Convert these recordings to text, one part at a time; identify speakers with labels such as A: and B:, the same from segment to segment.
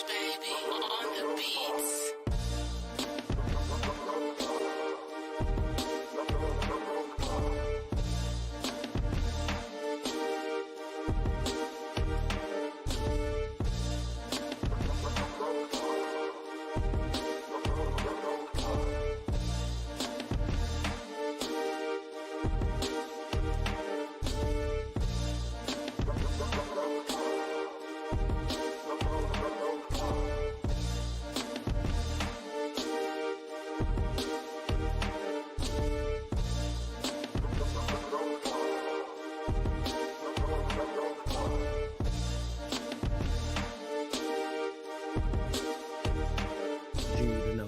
A: baby, on the beats.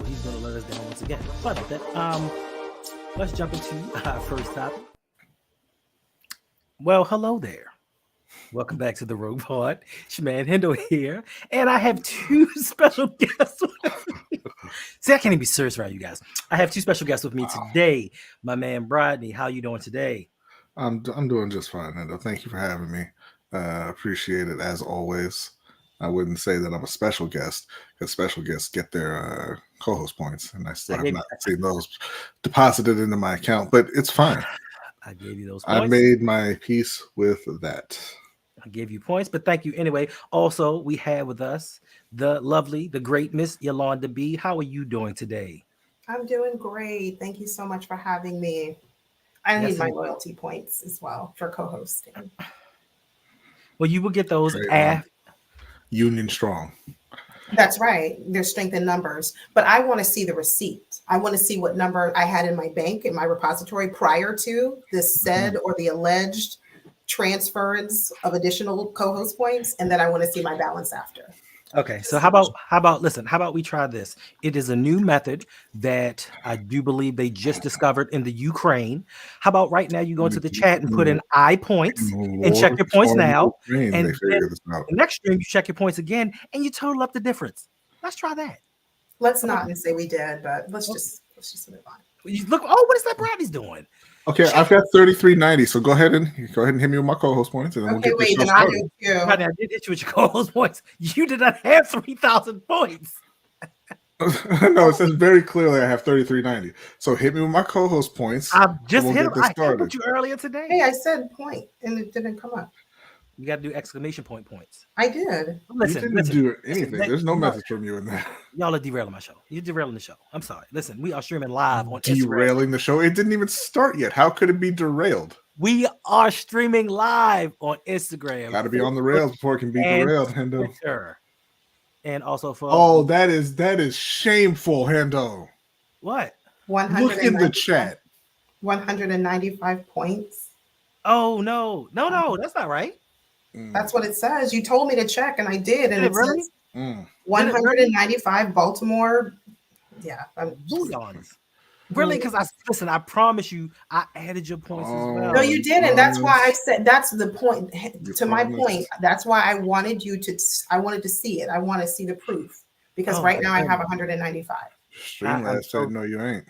B: He's going to let us down once again. Sorry about that. Let's jump into our first topic. Well, hello there. Welcome back to the RouG Pod. It's your man Hendo here, and I have two special guests with me. See, I can't even be serious right, you guys. I have two special guests with me today. My man Brody, how you doing today?
C: I'm doing just fine, Hendo. Thank you for having me. Appreciate it as always. I wouldn't say that I'm a special guest because special guests get their co-host points, and I still have not seen those deposited into my account, but it's fine.
B: I gave you those points.
C: I made my peace with that.
B: I gave you points, but thank you anyway. Also, we have with us the lovely, the great Miss Yolanda B. How are you doing today?
D: I'm doing great. Thank you so much for having me. I need my loyalty points as well for co-hosting.
B: Well, you will get those after.
C: Union strong.
D: That's right. There's strength in numbers, but I want to see the receipt. I want to see what number I had in my bank, in my repository prior to this said or the alleged transference of additional co-host points, and then I want to see my balance after.
B: Okay, so how about we try this? It is a new method that I do believe they just discovered in the Ukraine. How about right now you go into the chat and put in I points and check your points now, and then the next stream you check your points again and you total up the difference. Let's try that.
D: Let's not say we did, but let's just move on.
B: You look, what is that Brody's doing?
C: Okay, I've got 3390, so go ahead and hit me with my co-host points, and then we'll get this show started.
B: I did hit you with your co-host points. You did not have 3,000 points.
C: No, it says very clearly I have 3390. So hit me with my co-host points.
B: I've just hit him. I hit you earlier today.
D: Hey, I said point, and it didn't come up.
B: You got to do exclamation point points.
D: I did.
C: Listen, you didn't do anything. There's no message from you in there.
B: Y'all are derailing my show. You're derailing the show. I'm sorry. Listen, we are streaming live on
C: derailing
B: Instagram.
C: The show. It didn't even start yet. How could it be derailed?
B: We are streaming live on Instagram.
C: Got to be on the rails before it can be derailed, Hendo.
B: Twitter. And also for
C: that is shameful, Hendo.
B: What?
C: Look in the chat.
D: 195 points.
B: Oh no, that's not right.
D: That's what it says. You told me to check, and I did. And it
B: really?
D: Says 195 Baltimore. Yeah,
B: really? Because I promise you, I added your points as well.
D: No, you didn't. That's why I said that's the point. My point. That's why I wanted you to. I wanted to see it. I want to see the proof because right now I have 195.
C: Streamlabs said no, you ain't.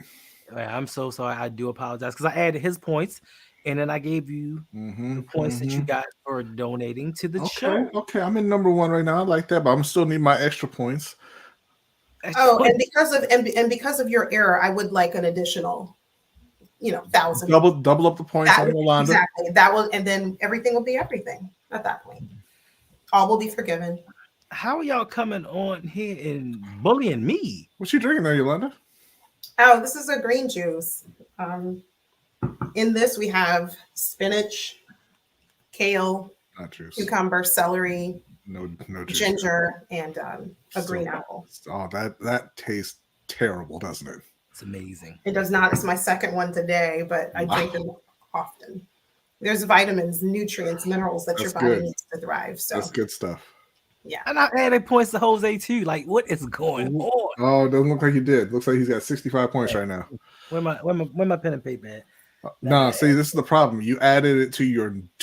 B: I'm so sorry. I do apologize because I added his points. And then I gave you the points that you got for donating to the show.
C: Okay, I'm in number one right now. I like that, but I'm still need my extra points.
D: And because of your error, I would like an additional, 1,000.
C: Double up the points on Yolanda.
D: Exactly. That will, and then everything will be everything at that point. All will be forgiven.
B: How are y'all coming on here and bullying me?
C: What you drinking there, Yolanda?
D: Oh, this is a green juice. In this, we have spinach, kale, cucumber, celery, no ginger, and a green apple.
C: Oh, that tastes terrible, doesn't it?
B: It's amazing.
D: It does not. It's my second one today, but I drink them often. There's vitamins, nutrients, minerals that your body needs to thrive. So
C: that's good stuff.
D: Yeah.
B: And I added points to Jose too. Like, what is going on?
C: Oh, it doesn't look like he did. Looks like he's got 65 points right now.
B: Where my pen and paper at?
C: No, see, this is the problem. You added it to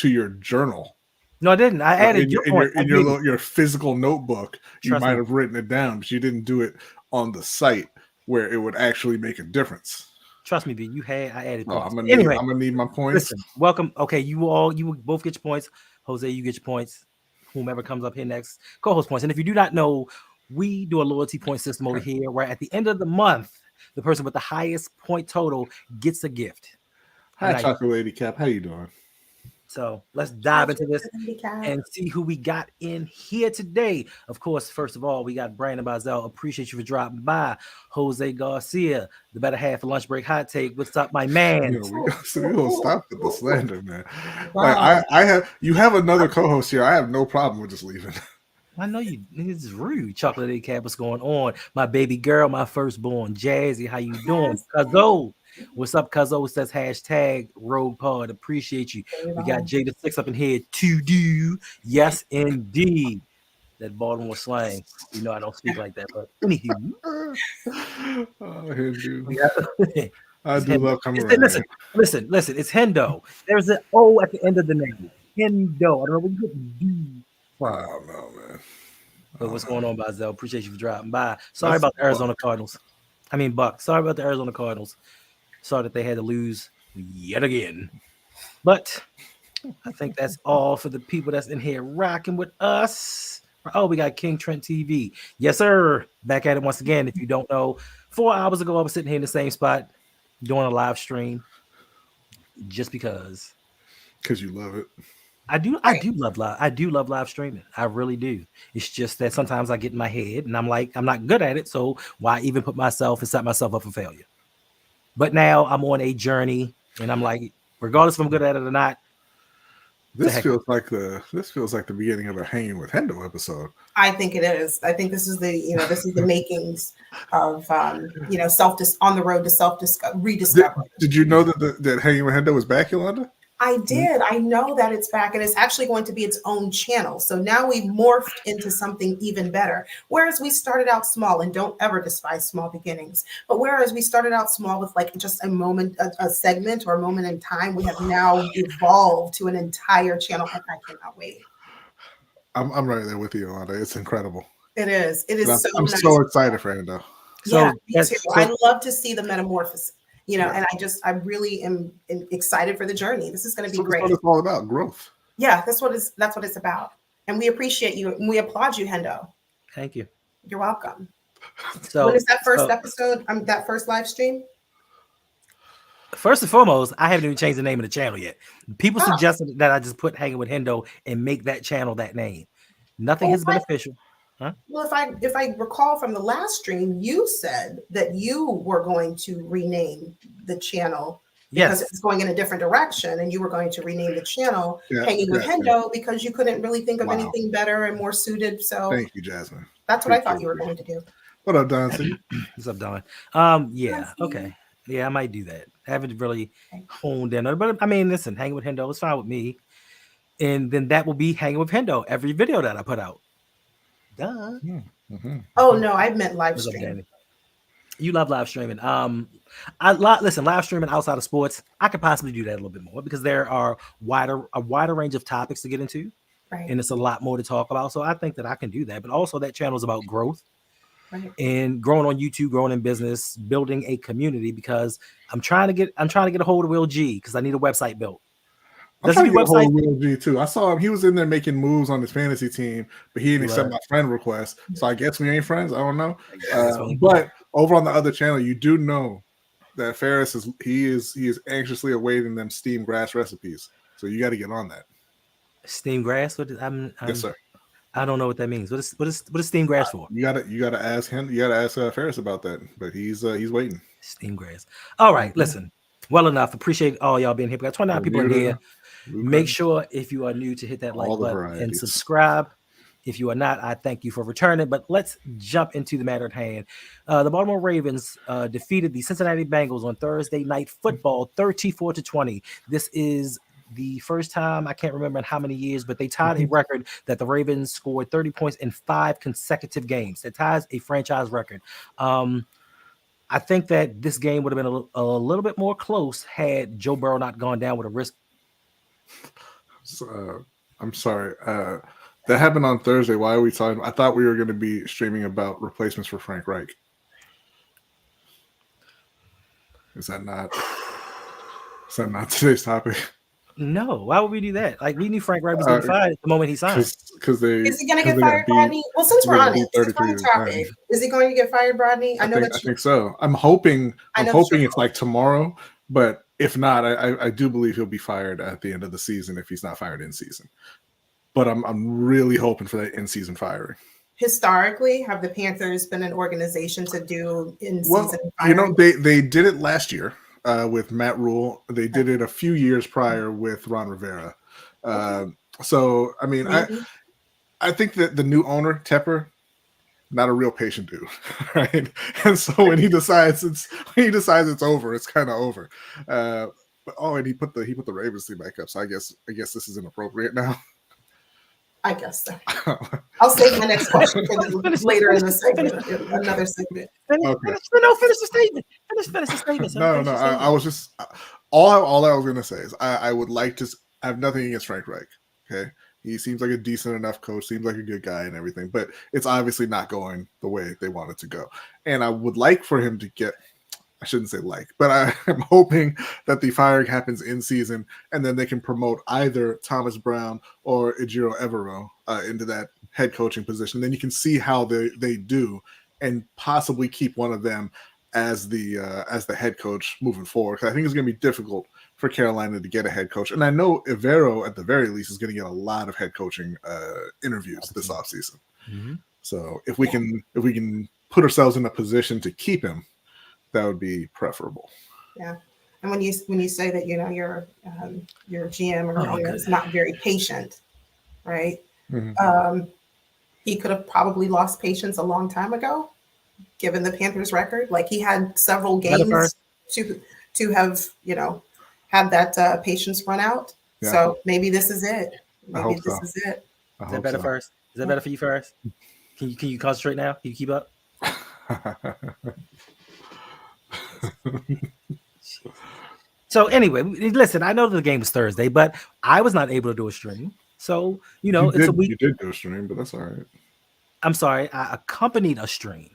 C: your journal.
B: No, I didn't. I added
C: in your physical notebook. You might have written it down, but you didn't do it on the site where it would actually make a difference.
B: Trust me, B. I added points.
C: I'm gonna need my points.
B: Listen, welcome. Okay, you both get your points. Jose, you get your points. Whomever comes up here next, co-host points. And if you do not know we do a loyalty point system over here where at the end of the month, the person with the highest point total gets a gift.
C: Hi, Chocolate Lady Cap. How you doing?
B: So let's dive into this and see who we got in here today. Of course, first of all, we got Brandon Bazell. Appreciate you for dropping by. Jose Garcia, the better half of Lunch Break Hot Take. What's up, my man?
C: We gonna stop with the slander, man. Wow. Like you have another co-host here. I have no problem with just leaving.
B: I know you. This is rude. Chocolate Lady Cap, what's going on? My baby girl, my firstborn, Jazzy. How you doing? Cuzzo. What's up, Cuzzo? Says hashtag RouG Pod. Appreciate you. We got Jada6 up in here to do. Yes, indeed. That Baltimore slang. You know I don't speak like that, but anywho.
C: Hendo. I do love coming around.
B: Listen. It's Hendo. There's an O at the end of the name. Hendo. I don't know what you could do.
C: I don't know, man.
B: But what's going on, Bazel? Appreciate you for dropping by. Sorry about the Arizona Cardinals. I mean, Buck. Sorry about the Arizona Cardinals. Sorry that they had to lose yet again. But I think that's all for the people that's in here rocking with us. Oh, we got King Trent TV. Yes, sir. Back at it once again. If you don't know, 4 hours ago, I was sitting here in the same spot doing a live stream just because.
C: Because you love it.
B: I do love live streaming. I really do. It's just that sometimes I get in my head and I'm like, I'm not good at it. So why even put myself and set myself up for failure? But now I'm on a journey and I'm like, regardless if I'm good at it or not.
C: This feels like the beginning of a Hanging with Hendo episode.
D: I think it is. I think this is the makings of on the road to rediscovery.
C: Did you know that Hanging with Hendo was back, Yolanda?
D: I did. I know that it's back and it's actually going to be its own channel. So now we've morphed into something even better. Whereas we started out small, and don't ever despise small beginnings. But whereas we started out small with like just a moment, a segment or a moment in time, we have now evolved to an entire channel. And I cannot wait.
C: I'm right there with you, Yolanda. It's incredible.
D: It is. It is.
C: I'm so excited for Hendo.
D: Yeah, me too. I love to see the metamorphosis. And I really am excited for the journey. This is going to be great.
C: That's what it's all about, growth.
D: Yeah, that's what it's about. And we appreciate you. And we applaud you, Hendo.
B: Thank you.
D: You're welcome.
B: So
D: when is that first episode? That first live stream?
B: First and foremost, I haven't even changed the name of the channel yet. People suggested that I just put Hanging with Hendo and make that channel that name. Nothing has been official. Huh?
D: Well, if I recall from the last stream, you said that you were going to rename the channel because it's going in a different direction, and you were going to rename the channel Hanging with Hendo because you couldn't really think of anything better and more suited. So
C: thank you, Jasmine.
D: That's what I thought you were going to do.
C: What up, Don?
B: What's up, Don? Yeah, okay. Yeah, I might do that. I haven't really honed in on it, but I mean, listen, Hanging with Hendo is fine with me. And then that will be Hanging with Hendo every video that I put out. Duh.
C: Mm-hmm.
D: Oh no, I meant live streaming.
B: You love live streaming. Listen, live streaming outside of sports, I could possibly do that a little bit more because there are a wider range of topics to get into, and it's a lot more to talk about. So I think that I can do that. But also, that channel is about growth and growing on YouTube, growing in business, building a community. Because I'm trying to get a hold of Will G because I need a website built.
C: I'm trying to get a hold of Will G too. I saw him; he was in there making moves on his fantasy team, but he didn't accept my friend request. So I guess we ain't friends. I don't know. But over on the other channel, you do know that Ferris is anxiously awaiting them steamed grass recipes. So you got to get on that.
B: Steamed grass?
C: Yes, sir.
B: I don't know what that means. What is steamed grass for?
C: You gotta ask him. You gotta ask Ferris about that. But he's waiting.
B: Steamed grass. All right, listen. Well enough. Appreciate all y'all being here. We got 29 people in here. Make sure if you are new to hit that like button and subscribe. If you are not, I thank you for returning. But let's jump into the matter at hand. The Baltimore Ravens defeated the Cincinnati Bengals on Thursday Night Football 34-20. This is the first time, I can't remember in how many years, but they tied a record that the Ravens scored 30 points in 5 consecutive games. That ties a franchise record. I think that this game would have been a little bit more close had Joe Burrow not gone down with a wrist.
C: I'm sorry. That happened on Thursday. Why are we talking? I thought we were going to be streaming about replacements for Frank Reich. Is that not today's topic?
B: No, why would we do that? Like we knew Frank Wright was going to be fired the moment he signed.
C: Because they
D: Is he going to get fired, Rodney? Well, since we're on it, since we're on the topic, is he going to get fired, Rodney?
C: I think so. I'm hoping it's like tomorrow, but if not, I do believe he'll be fired at the end of the season if he's not fired in season. But I'm really hoping for that in season firing.
D: Historically, have the Panthers been an organization to do in season firing?
C: You know, they did it last year. With Matt Rule. They did it a few years prior with Ron Rivera. So, I mean, I think that the new owner, Tepper, not a real patient dude, right? And so when he decides it's over, it's kind of over. And he put the Ravens thing back up. So I guess this is inappropriate now.
D: I guess so. I'll save my next question for later in the segment. Another segment.
B: Finish the statement. Finish the statement.
C: No. I was just all I was gonna say is I would like to. I have nothing against Frank Reich. Okay, he seems like a decent enough coach. Seems like a good guy and everything. But it's obviously not going the way they want it to go. And I would like for him to get. I shouldn't say but I am hoping that the firing happens in season, and then they can promote either Thomas Brown or Ejiro Evero into that head coaching position. Then you can see how they do, and possibly keep one of them as the head coach moving forward. Because I think it's going to be difficult for Carolina to get a head coach, and I know Evero at the very least is going to get a lot of head coaching interviews this offseason.
B: Mm-hmm.
C: So if we can put ourselves in a position to keep him, that would be preferable.
D: Yeah, and when you say that your GM or owner is not very patient, right?
C: Mm-hmm.
D: He could have probably lost patience a long time ago, given the Panthers' record. Like he had several games to have have that patience run out. Yeah. So maybe this is it. Maybe this is it.
B: Is that better first? Is that better for you first? Can you concentrate now? Can you keep up? So anyway, listen, I know the game was Thursday, but I was not able to do a stream. So, it's a week.
C: You did do a stream, but that's all right.
B: I'm sorry. I accompanied a stream.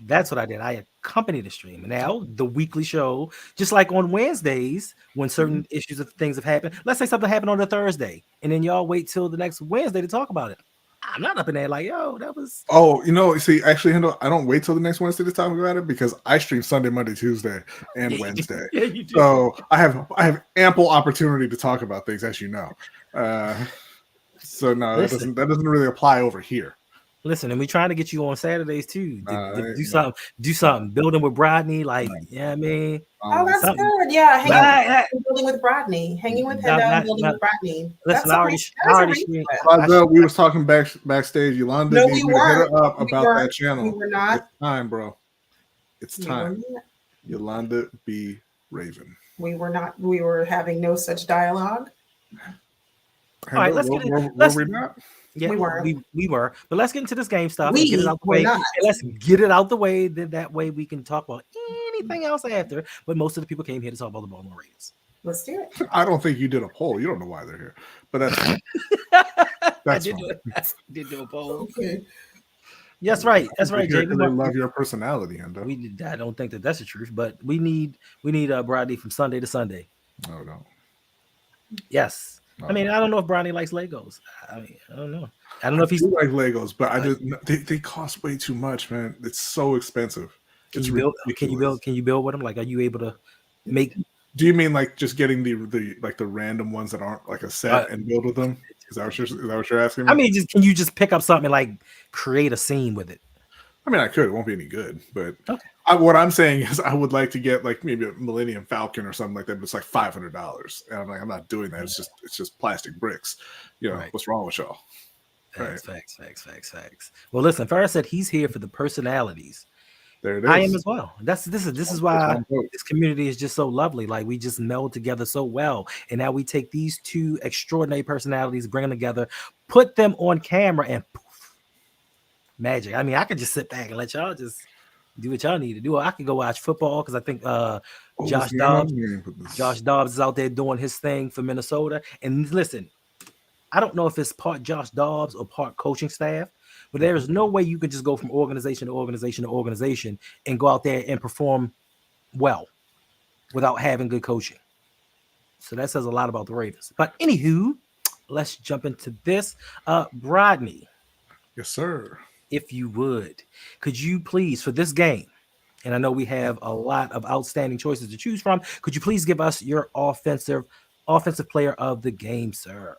B: That's what I did. I accompanied a stream. Now, the weekly show, just like on Wednesdays, when certain issues of things have happened, let's say something happened on a Thursday, and then y'all wait till the next Wednesday to talk about it. I'm not up in there like, yo, that was.
C: Oh, see, actually, Hendo, I don't wait till the next Wednesday to talk about it because I stream Sunday, Monday, Tuesday, and Wednesday.
B: Yeah, you do.
C: So I have ample opportunity to talk about things, as you know. So no, that doesn't really apply over here.
B: Listen, and we're trying to get you on Saturdays too. Do something. Building with Brodney, like, I mean.
D: Oh, that's good. Yeah, building with Brodney, hanging with Hendo, building with Brodney.
B: Listen,
C: we was talking backstage. Yolanda,
D: no, we weren't.
C: Hit her up about that channel.
D: We were not.
C: It's time, bro. It's time. Yolanda B. Raven.
D: We were not. We were having no such dialogue.
B: All right, let's get it.
C: Were we not?
B: Yeah, we were. But let's get into this game stuff.
D: Get
B: it out the way. Let's get it out the way. That way we can talk about anything else after. But most of the people came here to talk about the Baltimore Ravens.
D: Let's do it.
C: I don't think you did a poll. You don't know why they're here. But that's
B: I did do a poll.
D: Okay.
B: That's right. That's right, Jay.
C: We love your personality, Hendo.
B: I don't think that's the truth, but we need Brody from Sunday to Sunday.
C: Oh no.
B: Yes. I mean, I don't know if Brownie likes Legos. I don't know. I don't know if he's
C: like Legos, but they cost way too much, man. It's so expensive.
B: Can you build with them? Like, are you able to make?
C: Do you mean like just getting the random ones that aren't like a set and build with them? Is that what you're asking me?
B: I mean, can you just pick up something and like create a scene with it?
C: I mean, I could. It won't be any good, but
B: okay.
C: What I'm saying is I would like to get like maybe a Millennium Falcon or something like that, but it's like $500. And I'm like, I'm not doing that. It's just plastic bricks. Right. What's wrong with y'all?
B: Facts. Well, listen, Farrah said he's here for the personalities.
C: There it is.
B: I am as well. This is why this community is just so lovely. Like we just meld together so well. And now we take these two extraordinary personalities, bring them together, put them on camera, and poof, magic. I mean, I could just sit back and let y'all just do what y'all need to do. I could go watch football because I think Josh Dobbs is out there doing his thing for Minnesota. And listen, I don't know if it's part Josh Dobbs or part coaching staff, but there is no way you can just go from organization to organization to organization and go out there and perform well without having good coaching. So that says a lot about the Ravens. But anywho, let's jump into this. Rodney,
C: Yes, sir.
B: if you would, could you please, for this game, and I know we have a lot of outstanding choices to choose from, could you please give us your offensive player of the game, sir?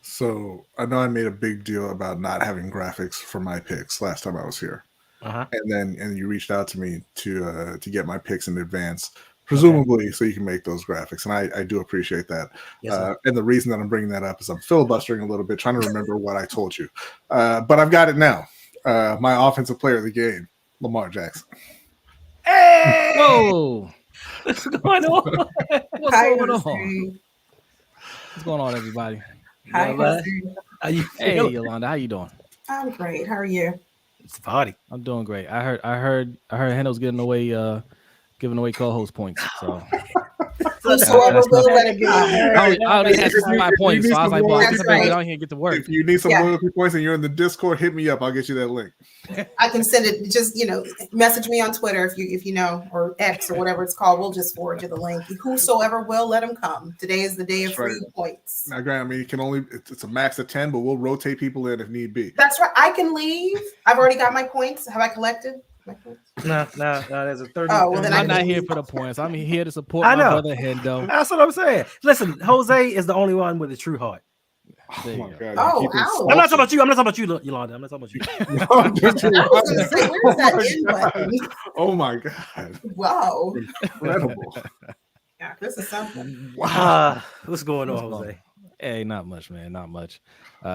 C: So I know I made a big deal about not having graphics for my picks last time I was here, and you reached out to me to get my picks in advance, presumably so you can make those graphics, and I do appreciate that.
B: Yes,
C: and the reason that I'm bringing that up is I'm filibustering a little bit, trying to remember what I told you, but I've got it now. My offensive player of the game, Lamar Jackson.
B: Hey!
E: Whoa!
B: What's going on?
E: What's
D: Hi,
E: going on?
D: Jose.
E: What's going on, everybody?
D: Hi, Jose.
B: How you
E: Hey,
B: feeling?
E: Yolanda, how you doing?
D: I'm great. How are you?
B: It's a party.
E: I'm doing great. I heard Hendo's giving away co-host points. So
D: Whosoever will let it go.
E: I only had 65 points, so I was like, well, I guess I better
D: That's
E: get
D: right.
E: on here and get to work.
C: If you need some
D: Yeah.
C: loyalty points and you're in the Discord, hit me up. I'll get you that link.
D: I can send it. Just message me on Twitter if you know, or X or whatever it's called. We'll just forward you the link. Whosoever will, let him come. Today is the day of
C: That's right.
D: free points.
C: Now, granted, I mean, it's a max of 10, but we'll rotate people in if need be.
D: That's right. I can leave. I've already got my points. Have I collected my points?
B: No, there's a 30.
D: Oh, well, then
E: I'm not
D: can
E: here
D: leave.
E: for the points. I'm here to support
B: I
E: my
B: know.
E: brother Hendo.
B: That's what I'm saying. Listen, Jose is the only one with a true heart.
C: Oh
E: There
C: my
E: you
C: god!
D: Oh,
C: you keep
D: ouch.
B: I'm not talking about you. I'm not talking about you, Yolanda. I'm not talking about you.
C: insulting.
D: I was gonna say, where's that
C: my
D: in
C: God.
D: button?
C: Oh my god!
D: Wow.
C: Incredible!
D: Yeah, this is something.
C: Wow!
B: What's going on,
E: What's going
B: Jose?
E: Hey, not much, man. Not much.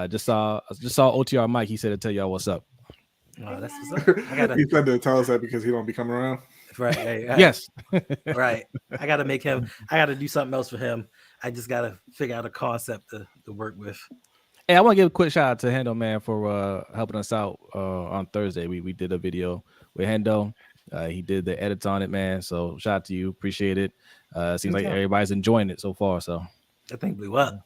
E: Just saw OTR Mike. He said to tell y'all what's up.
B: Oh, that's what's up. I gotta
C: He said to tell us that because he don't be coming around.
B: right. Hey,
E: Yes.
B: right. I gotta make him. I gotta do something else for him. I just gotta figure out a concept to work with.
E: Hey, I want to give a quick shout out to Hendo, man, for helping us out on Thursday. We did a video with Hendo. He did the edits on it, man. So shout out to you. Appreciate it. Seems like everybody's enjoying it so far. So
B: That thing blew up.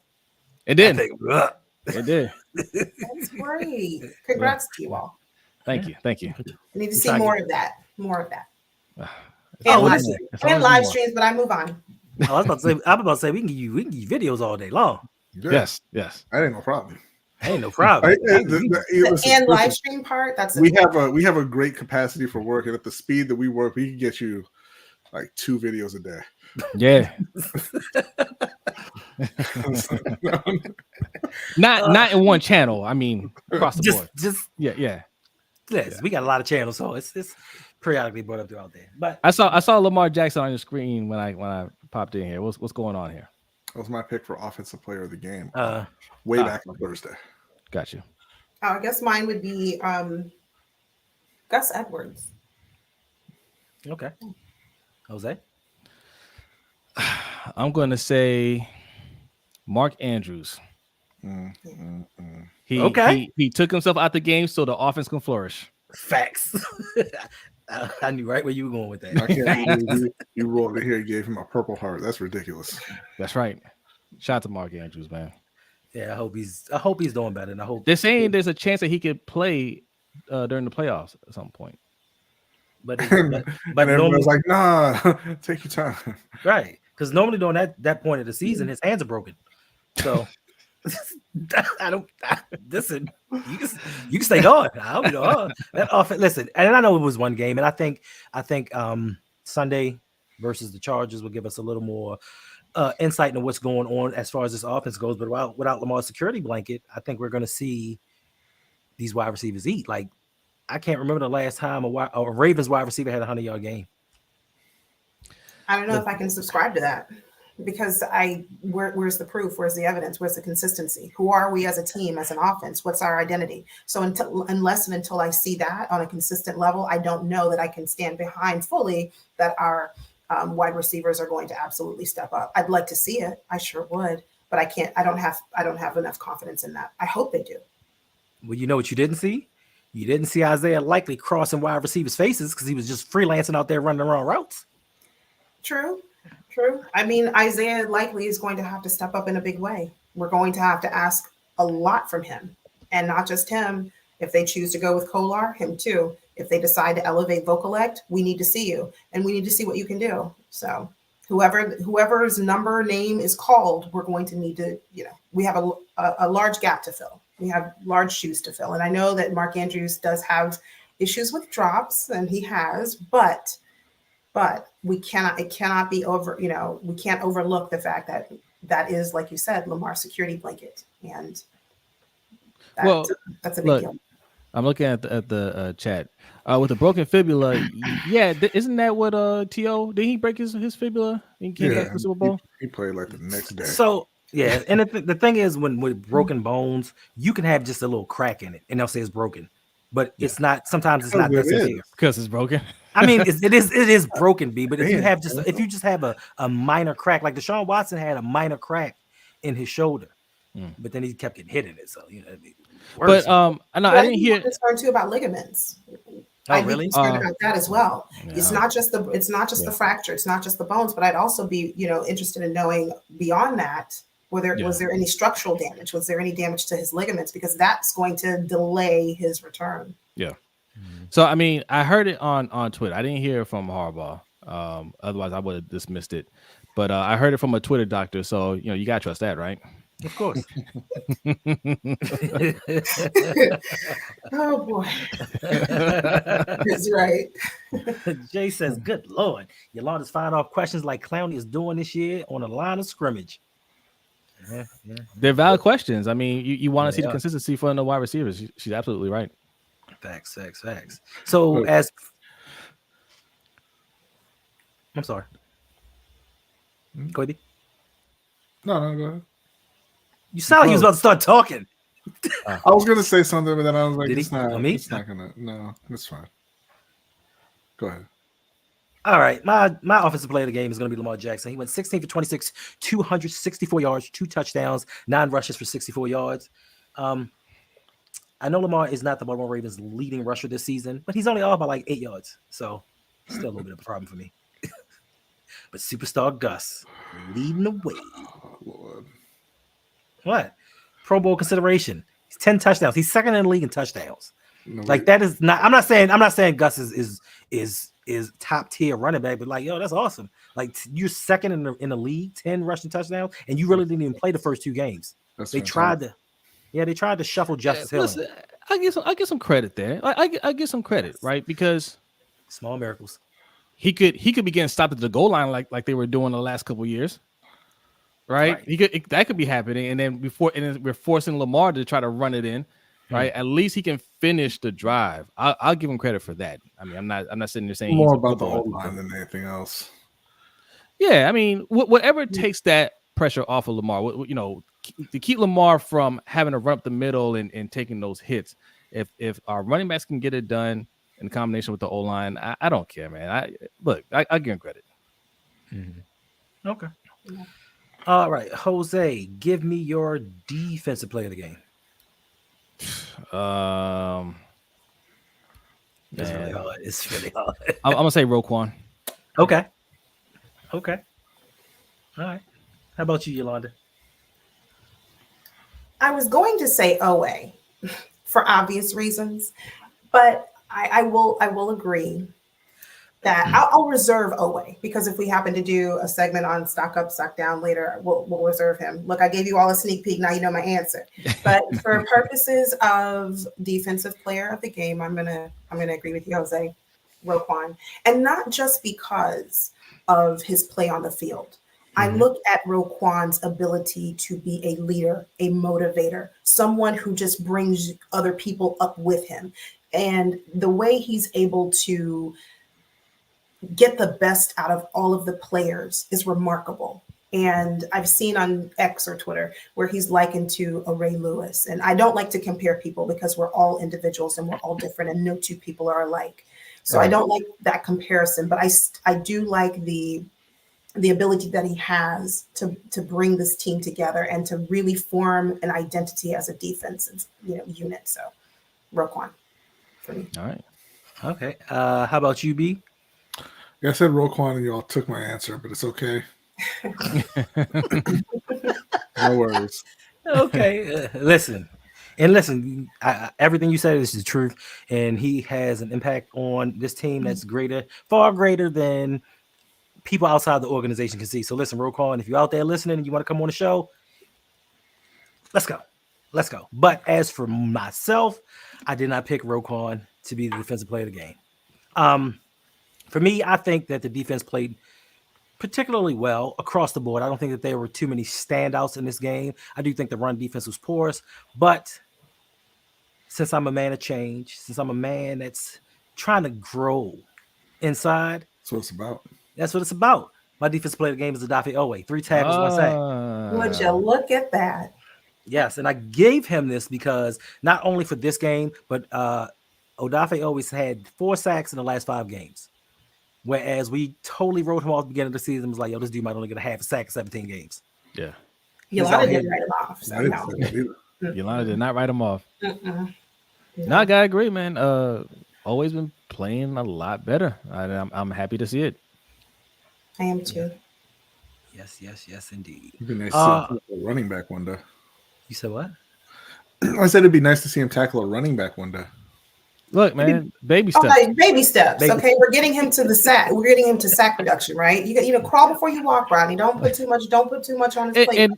E: it did.
B: That thing blew up.
E: It did.
D: That's great. Congrats to you all.
E: Thank you. Thank you.
D: I need to
B: It's
D: see
B: not
D: more of that. More of that.
E: It's
D: And
E: always
D: live,
E: more. It's
D: and
E: always
D: live
E: more.
D: streams, but I move on.
B: I was about to say we can give you videos all day long.
C: Yeah,
E: Yes. Yes.
C: that ain't no problem.
B: Ain't no problem.
D: And live stream part, that's
C: we have a great capacity for work, and at the speed that we work, we can get you like 2 videos a day.
E: Yeah. Not in one channel. I mean, across the board.
B: just
E: Yeah.
B: this. We got a lot of channels, so it's periodically brought up throughout there. But
E: I saw Lamar Jackson on your screen when I popped in here. What's going on here?
C: That was my pick for offensive player of the game.
B: uh,
C: Way back on Thursday.
E: Got you.
D: I guess mine would be Gus Edwards.
B: okay, Jose.
E: I'm going to say Mark Andrews. He took himself out the game so the offense can flourish.
B: Facts. I knew right where you were going with
C: I
B: that.
C: can't believe you rolled in here and gave him a purple heart. That's ridiculous.
E: That's right. Shout out to Mark Andrews, man.
B: Yeah, I hope he's doing better, and I hope
E: They're saying there's a chance that he could play during the playoffs at some point.
B: But
C: And
B: normally,
C: everyone's like, nah, take your time.
B: right? Because normally during that point of the season, his hands are broken. So listen. You can stay going. I don't that offense. Listen, and I know it was one game, and I think Sunday versus the Chargers will give us a little more insight into what's going on as far as this offense goes. But without Lamar's security blanket, I think we're going to see these wide receivers eat. Like, I can't remember the last time a Ravens wide receiver had a 100-yard game.
D: I don't know if I can subscribe to that because where's the proof? Where's the evidence? Where's the consistency? Who are we as a team, as an offense? What's our identity? So until I see that on a consistent level, I don't know that I can stand behind fully that our wide receivers are going to absolutely step up. I'd like to see it. I sure would, but I can't. I don't have enough confidence in that. I hope they do.
B: Well, you know what you didn't see? You didn't see Isaiah Likely crossing wide receivers' faces because he was just freelancing out there running around routes.
D: True. I mean, Isaiah likely is going to have to step up in a big way. We're going to have to ask a lot from him, and not just him. If they choose to go with Kolar, him too. If they decide to elevate Vokalect, we need to see you, and we need to see what you can do. So Whoever's name is called, we're going to need to, we have a large gap to fill. We have large shoes to fill. And I know that Mark Andrews does have issues with drops, and he has, but it cannot be we can't overlook the fact that is, like you said, Lamar's security blanket. And that's a big deal.
E: I'm looking at the chat with the broken fibula. Yeah, isn't that what T.O. did he break his fibula? He came back for Super Bowl.
C: He played like the next day.
B: So yeah, and the thing is, with broken bones, you can have just a little crack in it, and they'll say it's broken, but it's not. Sometimes it's not necessary
E: because it's broken.
B: I mean, it is broken, B. But if you just have a minor crack, like Deshaun Watson had a minor crack in his shoulder, but then he kept getting hit in it. So
E: But I didn't hear.
D: Concerned too about ligaments. I'd be concerned about that as well. Yeah. It's not just the fracture. It's not just the bones. But I'd also be interested in knowing beyond that. Was there any structural damage? Was there any damage to his ligaments? Because that's going to delay his return.
E: Yeah. So I mean, I heard it on Twitter. I didn't hear it from Harbaugh. Otherwise, I would have dismissed it. But I heard it from a Twitter doctor. So you gotta trust that, right?
B: Of course.
D: Oh boy. That's right.
B: Jay says, good Lord. Yolanda's firing off questions like Clowney is doing this year on a line of scrimmage. Yeah.
E: They're valid questions. I mean, you want to see the consistency for the wide receivers. She's absolutely right.
B: Facts. So I'm sorry. Go ahead.
C: No, go ahead.
B: You sound like you was about to start talking.
C: I was gonna say something, but then I was like, it's not gonna. No, it's fine. Go ahead.
B: All right, my offensive player of the game is going to be Lamar Jackson. He went 16 for 26, 264 yards, 2 touchdowns, 9 rushes for 64 yards. I know Lamar is not the Baltimore Ravens' leading rusher this season, but he's only off by like 8 yards, so still a little bit of a problem for me. But superstar Gus leading the way.
C: Oh, Lord.
B: What? Pro Bowl consideration. He's 10 touchdowns. He's second in the league in touchdowns.
C: No,
B: like that is not. I'm not saying Gus is top tier running back, but like that's awesome. Like you're second in the league, 10 rushing touchdowns, and you really didn't even play the first 2 games. They tried to shuffle Justice Hill.
E: Listen, I get some credit there. I get some credit, right? Because
B: small miracles.
E: He could be getting stopped at the goal line like they were doing the last couple of years. Right? That could be happening, and then we're forcing Lamar to try to run it in, right? At least he can finish the drive. I'll give him credit for that. I mean, I'm not sitting there saying
C: more about the whole line than anything else.
E: Yeah, I mean, whatever takes that pressure off of Lamar, to keep Lamar from having to run up the middle and taking those hits. If our running backs can get it done in combination with the O line, I don't care, man. I give him credit.
B: Mm-hmm. Okay. Yeah. All right, Jose, give me your defensive player of the game. It's really hard.
E: I'm gonna say Roquan.
B: Okay. All right. How about you, Yolanda?
D: I was going to say OA for obvious reasons, but I will agree that I'll reserve OA because if we happen to do a segment on stock up, stock down later, we'll reserve him. Look, I gave you all a sneak peek. Now you know my answer. But for purposes of defensive player of the game, I'm gonna agree with you, Jose, Roquan, and not just because of his play on the field. I look at Roquan's ability to be a leader, a motivator, someone who just brings other people up with him, and the way he's able to get the best out of all of the players is remarkable. And I've seen on X or Twitter where he's likened to a Ray Lewis. And I don't like to compare people because we're all individuals and we're all different and no 2 people are alike. So I don't like that comparison, but I do like the ability that he has to bring this team together and to really form an identity as a defensive unit. So Roquan for me.
E: All right.
B: Okay. How about you, B?
C: Yeah, I said Roquan and y'all took my answer, but it's okay. No worries.
B: Okay. Listen, everything you said is the truth, and he has an impact on this team that's far greater than people outside the organization can see. So listen, Roquan, if you're out there listening and you want to come on the show, let's go. Let's go. But as for myself, I did not pick Roquan to be the defensive player of the game. For me, I think that the defense played particularly well across the board. I don't think that there were too many standouts in this game. I do think the run defense was porous, but since I'm a man of change, since I'm a man that's trying to grow inside,
C: that's what it's about.
B: That's what it's about. My defense player of the game is Odafe Owe. 3 tackles, 1 sack.
D: Would you look at that?
B: Yes, and I gave him this because not only for this game, but Odafe always had 4 sacks in the last 5 games. Whereas we totally wrote him off at the beginning of the season. It was like, yo, this dude might only get a half a sack in 17 games.
E: Yeah.
D: Yolanda didn't write him off. So no.
E: Yolanda did not write him off.
D: No,
E: I gotta agree, man. Always been playing a lot better. I'm happy to see it.
D: I am too.
B: Yes, indeed.
C: It'd be nice to see him tackle a running back one day.
B: You said what?
C: I said it'd be nice to see him tackle a running back one day.
E: Look, man, baby steps.
D: Okay, baby steps. Okay, we're getting him to the sack. We're getting him to sack reduction, right? You crawl before you walk, Rodney. Don't put too much on his plate.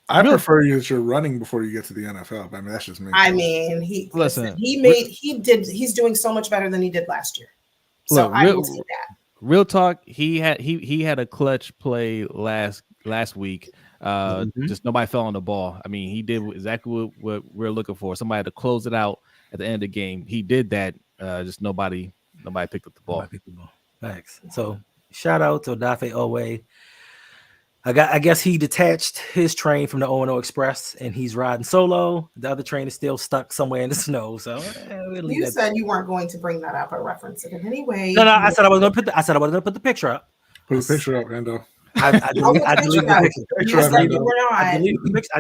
C: I prefer you that you're running before you get to the NFL. I mean, that's just me.
D: I mean, he's doing so much better than he did last year. So I will say that.
E: Real talk, he had a clutch play last week. Just nobody fell on the ball. I mean, he did exactly what we're looking for. Somebody to close it out at the end of the game. He did that. Just nobody picked up the ball.
B: Thanks. So shout out to Odafe Owe. I guess he detached his train from the O&O Express and he's riding solo. The other train is still stuck somewhere in the snow. So
D: you said you weren't going to bring that up or reference it in any way.
B: No, I said I was going to put the picture up.
C: Put the picture up, Hendo.
B: I deleted the picture. I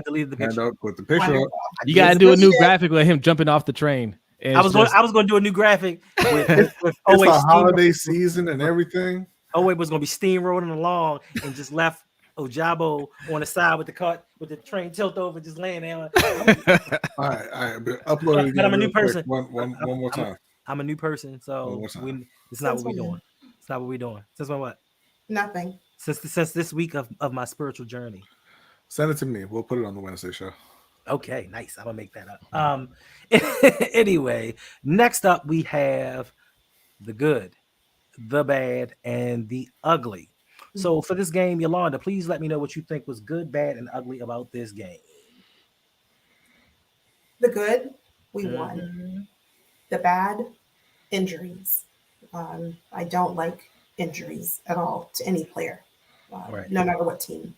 B: deleted the picture.
C: Hendo, put the picture up.
E: You gotta do a new graphic with him jumping off the train.
B: I was going to do a new graphic with
C: it's a holiday season and everything.
B: Owe was going to be steamrolling along and just left Ojabo on the side with the train tilt over, just laying there.
C: All right. Upload it again.
B: But I'm a new person.
C: One more time.
B: I'm a new person, so it's not what we're doing. It's not what we're doing. Since when what?
D: Nothing.
B: Since this week of my spiritual journey.
C: Send it to me. We'll put it on the Wednesday show.
B: Okay, nice. I'm gonna make that up. Anyway, next up we have the good, the bad, and the ugly. So for this game, Yolanda, please let me know what you think was good, bad, and ugly about this game.
D: The good, we won. The bad, injuries. I don't like injuries at all to any player, no matter what team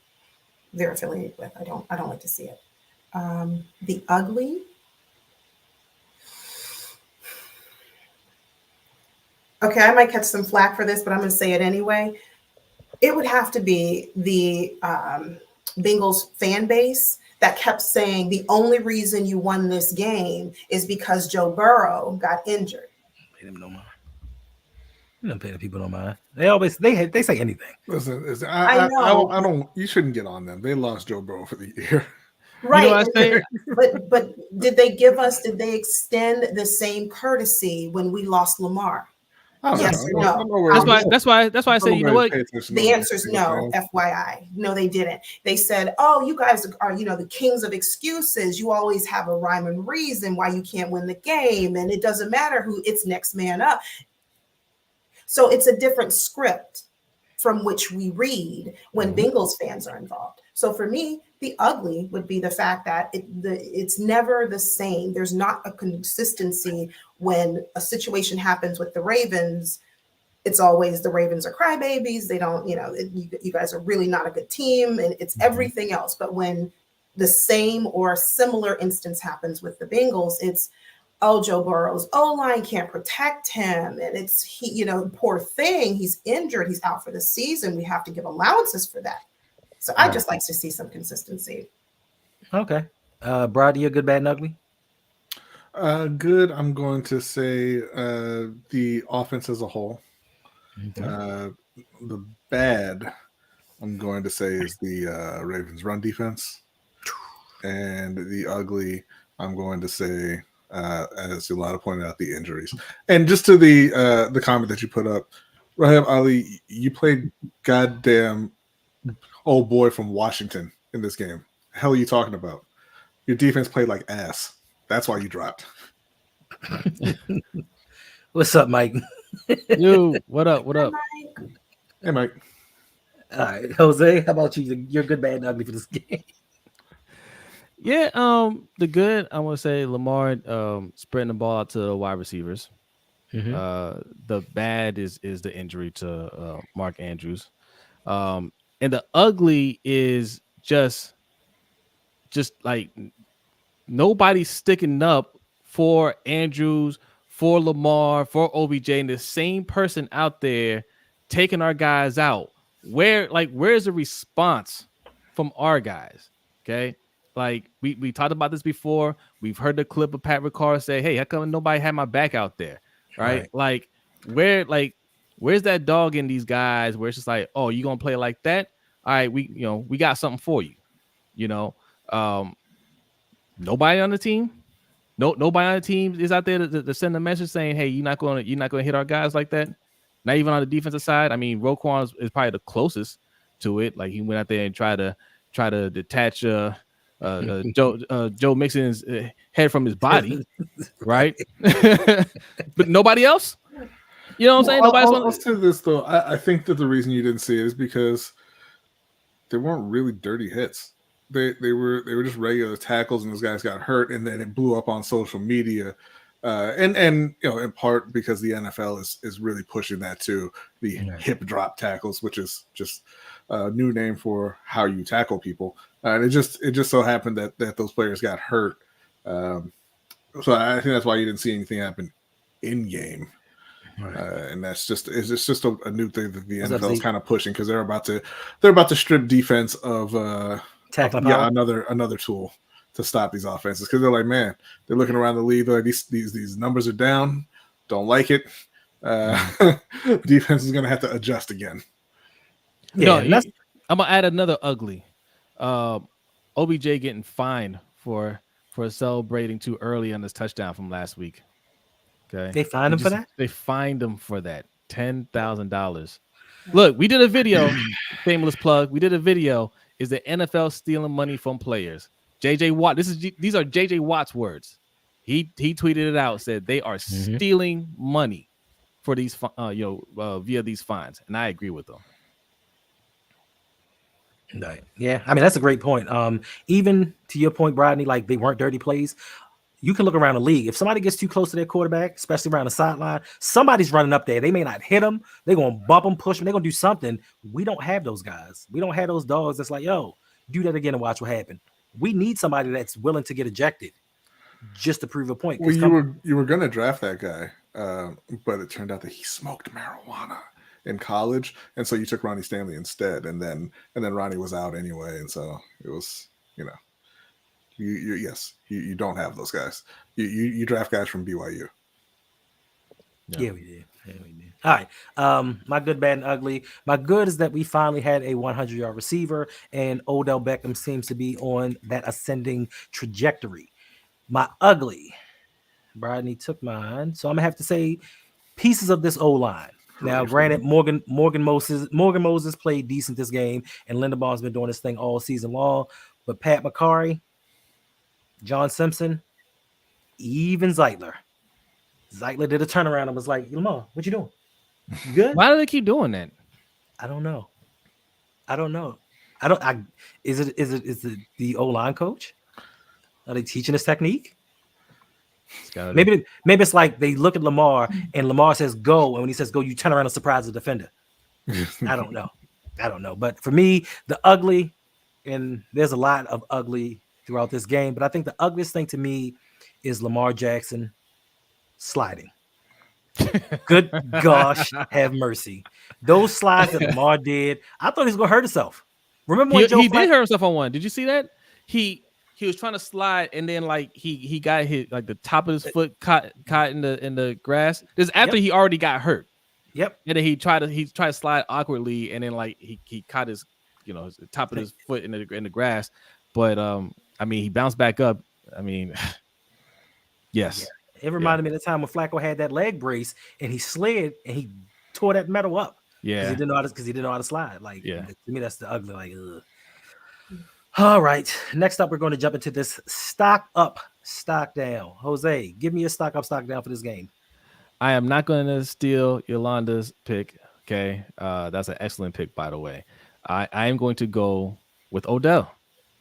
D: they're affiliated with. I don't like to see it. The ugly. Okay, I might catch some flack for this, but I'm going to say it anyway. It would have to be the Bengals fan base that kept saying the only reason you won this game is because Joe Burrow got injured.
B: Pay them no mind. You don't pay the people no mind. They say anything.
C: Listen, I don't. You shouldn't get on them. They lost Joe Burrow for the year.
D: Right. You know but did they extend the same courtesy when we lost Lamar? Yes or no?
E: That's why I say, you know what?
D: The answer is no, FYI. No, they didn't. They said, oh, you guys are, the kings of excuses. You always have a rhyme and reason why you can't win the game. And it doesn't matter who it's next man up. So it's a different script from which we read when Bengals fans are involved. So for me, the ugly would be the fact that it's never the same. There's not a consistency when a situation happens with the Ravens. It's always the Ravens are crybabies. They don't, you guys are really not a good team, and it's everything else. But when the same or similar instance happens with the Bengals, it's, oh, Joe Burrow's O-line can't protect him. And it's, poor thing. He's injured. He's out for the season. We have to give allowances for that. So I just like to see some consistency.
B: Okay. Brody, you good, bad, and ugly?
C: Good. I'm going to say the offense as a whole. Okay. The bad, I'm going to say, is the Ravens run defense. And the ugly, I'm going to say, as Yolanda pointed out, the injuries. And just to the comment that you put up, Rahim Ali, you played goddamn old boy from Washington in this game. The hell are you talking about? Your defense played like ass. That's why you dropped.
B: What's up, Mike?
E: Yo, what up? What up?
C: Hey, Mike.
B: All right, Jose, how about you? You're good, bad, and ugly for this game.
E: Yeah, the good, I want to say Lamar spreading the ball out to the wide receivers. The bad is the injury to Mark Andrews. And the ugly is just like nobody's sticking up for Andrews, for Lamar, for OBJ, and the same person out there taking our guys out. Where's the response from our guys? Okay. Like we talked about this before. We've heard the clip of Pat Ricard say, "Hey, how come nobody had my back out there?" Right? Like where's that dog in these guys where it's just like, "Oh, you gonna play like that? All right, we got something for you." Nobody on the team. Nobody on the team is out there to send a message saying, "Hey, you're not going to hit our guys like that." Not even on the defensive side. I mean, Roquan is probably the closest to it. Like he went out there and try to detach Joe Mixon's head from his body, right? But nobody else. You know what I'm saying?
C: I'll say this though. I think that the reason you didn't see it is because they weren't really dirty hits. They were just regular tackles, and those guys got hurt, and then it blew up on social media. And in part because the NFL is really pushing that too, the hip drop tackles, which is just a new name for how you tackle people. And it just so happened that those players got hurt. So I think that's why you didn't see anything happen in game. And it's just a new thing that the NFL is kind of pushing because they're about to strip defense of another tool to stop these offenses, because they're like, man, they're looking around the league, they're like, these numbers are down, don't like it. Defense is going to have to adjust again.
E: I'm gonna add another ugly. OBJ getting fined for celebrating too early on his touchdown from last week. Okay,
B: they fined him for that.
E: They fined him for that $10,000. Look, we did a video. Shameless plug. We did a video. Is the NFL stealing money from players? JJ Watt. These are JJ Watt's words. He tweeted it out. Said they are stealing money for these via these fines, and I agree with them.
B: Right. Yeah, I mean that's a great point. Even to your point, Rodney, like they weren't dirty plays. You can look around the league. If somebody gets too close to their quarterback, especially around the sideline, somebody's running up there. They may not hit them. They're going to bump them, push them. They're going to do something. We don't have those guys. We don't have those dogs that's like, yo, do that again and watch what happens. We need somebody that's willing to get ejected just to prove a point.
C: Well, you were going to draft that guy, but it turned out that he smoked marijuana in college, and so you took Ronnie Stanley instead, and then Ronnie was out anyway, and so it was, You don't have those guys. You draft guys from BYU.
B: Yeah, we did. All right. My good, bad, and ugly. My good is that we finally had a 100-yard receiver, and Odell Beckham seems to be on that ascending trajectory. My ugly, Rodney took mine, so I'm gonna have to say pieces of this O-line. Now, granted, Morgan Moses played decent this game, and Linderbaum's been doing this thing all season long, but Pat McCarry, John Simpson, even Zeitler. Zeitler did a turnaround and was like, Lamar, what you doing? You good?
E: Why do they keep doing that?
B: I don't know. Is it the O-line coach? Are they teaching this technique? Maybe it's like they look at Lamar and Lamar says go, and when he says go, you turn around and surprise the defender. I don't know. But for me, the ugly, and there's a lot of ugly throughout this game, but I think the ugliest thing to me is Lamar Jackson sliding. Good gosh, have mercy. Those slides that Lamar did, I thought he was going to hurt himself. Remember when
E: he did hurt himself on one? Did you see that? He was trying to slide, and then like he got hit, like the top of his foot caught in the grass. This is after he already got hurt.
B: Yep.
E: And then he tried to slide awkwardly, and then like he caught his his top of his foot in the grass. But I mean, he bounced back up. I mean, yes.
B: Yeah. It reminded me of the time when Flacco had that leg brace and he slid and he tore that metal up.
E: Yeah.
B: Because he didn't know how to slide. Like,
E: Yeah.
B: to me, that's the ugly. Like, ugh. All right. Next up, we're going to jump into this stock up, stock down. Jose, give me a stock up, stock down for this game.
E: I am not going to steal Yolanda's pick. Okay. That's an excellent pick, by the way. I am going to go with Odell.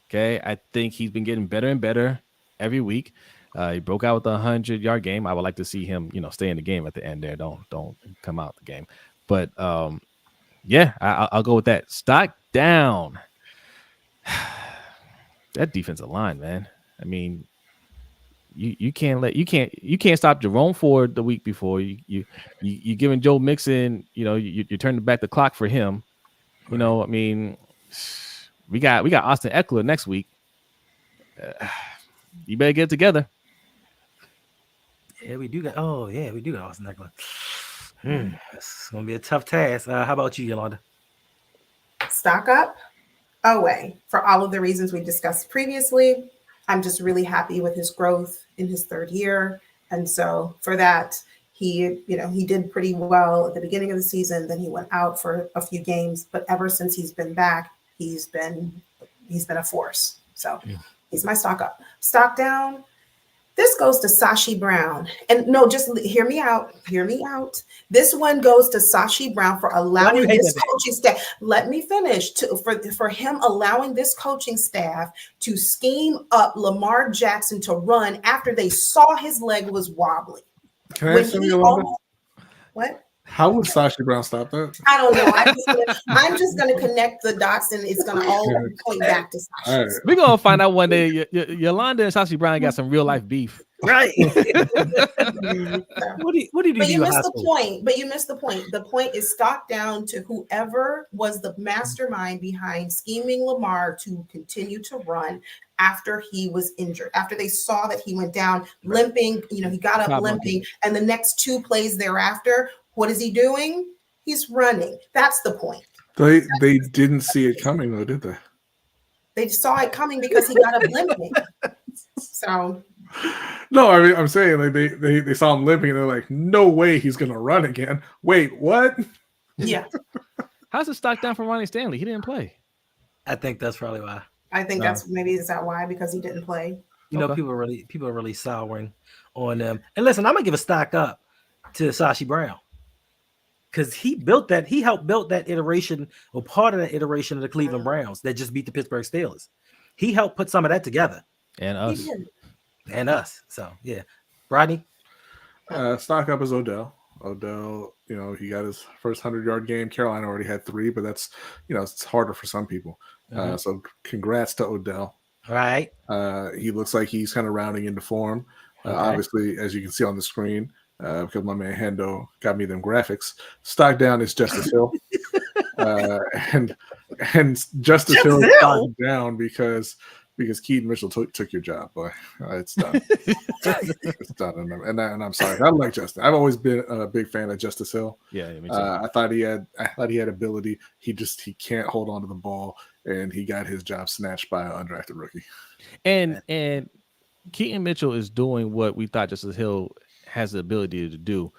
E: Okay. I think he's been getting better and better every week. He broke out with a 100-yard game. I would like to see him, stay in the game at the end there. Don't come out the game. But yeah, I'll go with that. Stock down. That defensive line, man. I mean, you can't stop Jerome Ford the week before. You giving Joe Mixon, you're turning back the clock for him.
B: Right.
E: I mean, we got Austin Eckler next week. You better get it together.
B: Yeah, we do got Austin Eckler. It's gonna be a tough task. How about you, Yolanda?
D: Stock up, away, for all of the reasons we discussed previously. I'm just really happy with his growth in his third year. And so for that, he did pretty well at the beginning of the season. Then he went out for a few games, but ever since he's been back, he's been a force. So he's my stock up. Stock down. This goes to Sashi Brown. And no, just hear me out. This one goes to Sashi Brown for allowing this coaching staff. Let me finish. For him allowing this coaching staff to scheme up Lamar Jackson to run after they saw his leg was wobbly.
C: Can I ask you,
D: what?
C: How would Sashi Brown stop that?
D: I don't know. I'm just going to connect the dots, and it's going to all point back to Sashi.
C: Right.
E: We're going to find out one day. Yolanda and Sashi Brown got some real life beef.
B: Right. What do you do?
D: But you missed the point. The point is stock down to whoever was the mastermind behind scheming Lamar to continue to run after he was injured, after they saw that he went down limping, he got up limping, and the next two plays thereafter, what is he doing? He's running. That's the point.
C: They didn't see it coming, though, did they?
D: They saw it coming because he got up limping. So.
C: No, I mean, I'm saying like they saw him limping and they're like, no way he's gonna run again. Wait, what?
D: Yeah.
E: How's the stock down for Ronnie Stanley? He didn't play.
B: I think that's probably why.
D: I think is that why? Because he didn't play.
B: People are really souring on them. And listen, I'm gonna give a stock up to Sashi Brown. Because he helped build that iteration, or part of that iteration of the Cleveland Browns that just beat the Pittsburgh Steelers. He helped put some of that together.
E: And us.
B: And us. So yeah. Rodney?
C: Stock up is Odell. Odell, he got his first 100-yard game. Carolina already had 3, but that's, it's harder for some people. So congrats to Odell.
B: All right.
C: He looks like he's kind of rounding into form. Obviously, as you can see on the screen, because my man Hendo got me them graphics. Stock down is Justice Hill. And Justice Hill is stock down because Keaton Mitchell took your job, boy. It's done. It's done. And I'm sorry. I like Justin. I've always been a big fan of Justice Hill.
E: Yeah, me too.
C: I thought he had ability. He can't hold on to the ball, and he got his job snatched by an undrafted rookie. And
E: Keaton Mitchell is doing what we thought Justice Hill has the ability to do.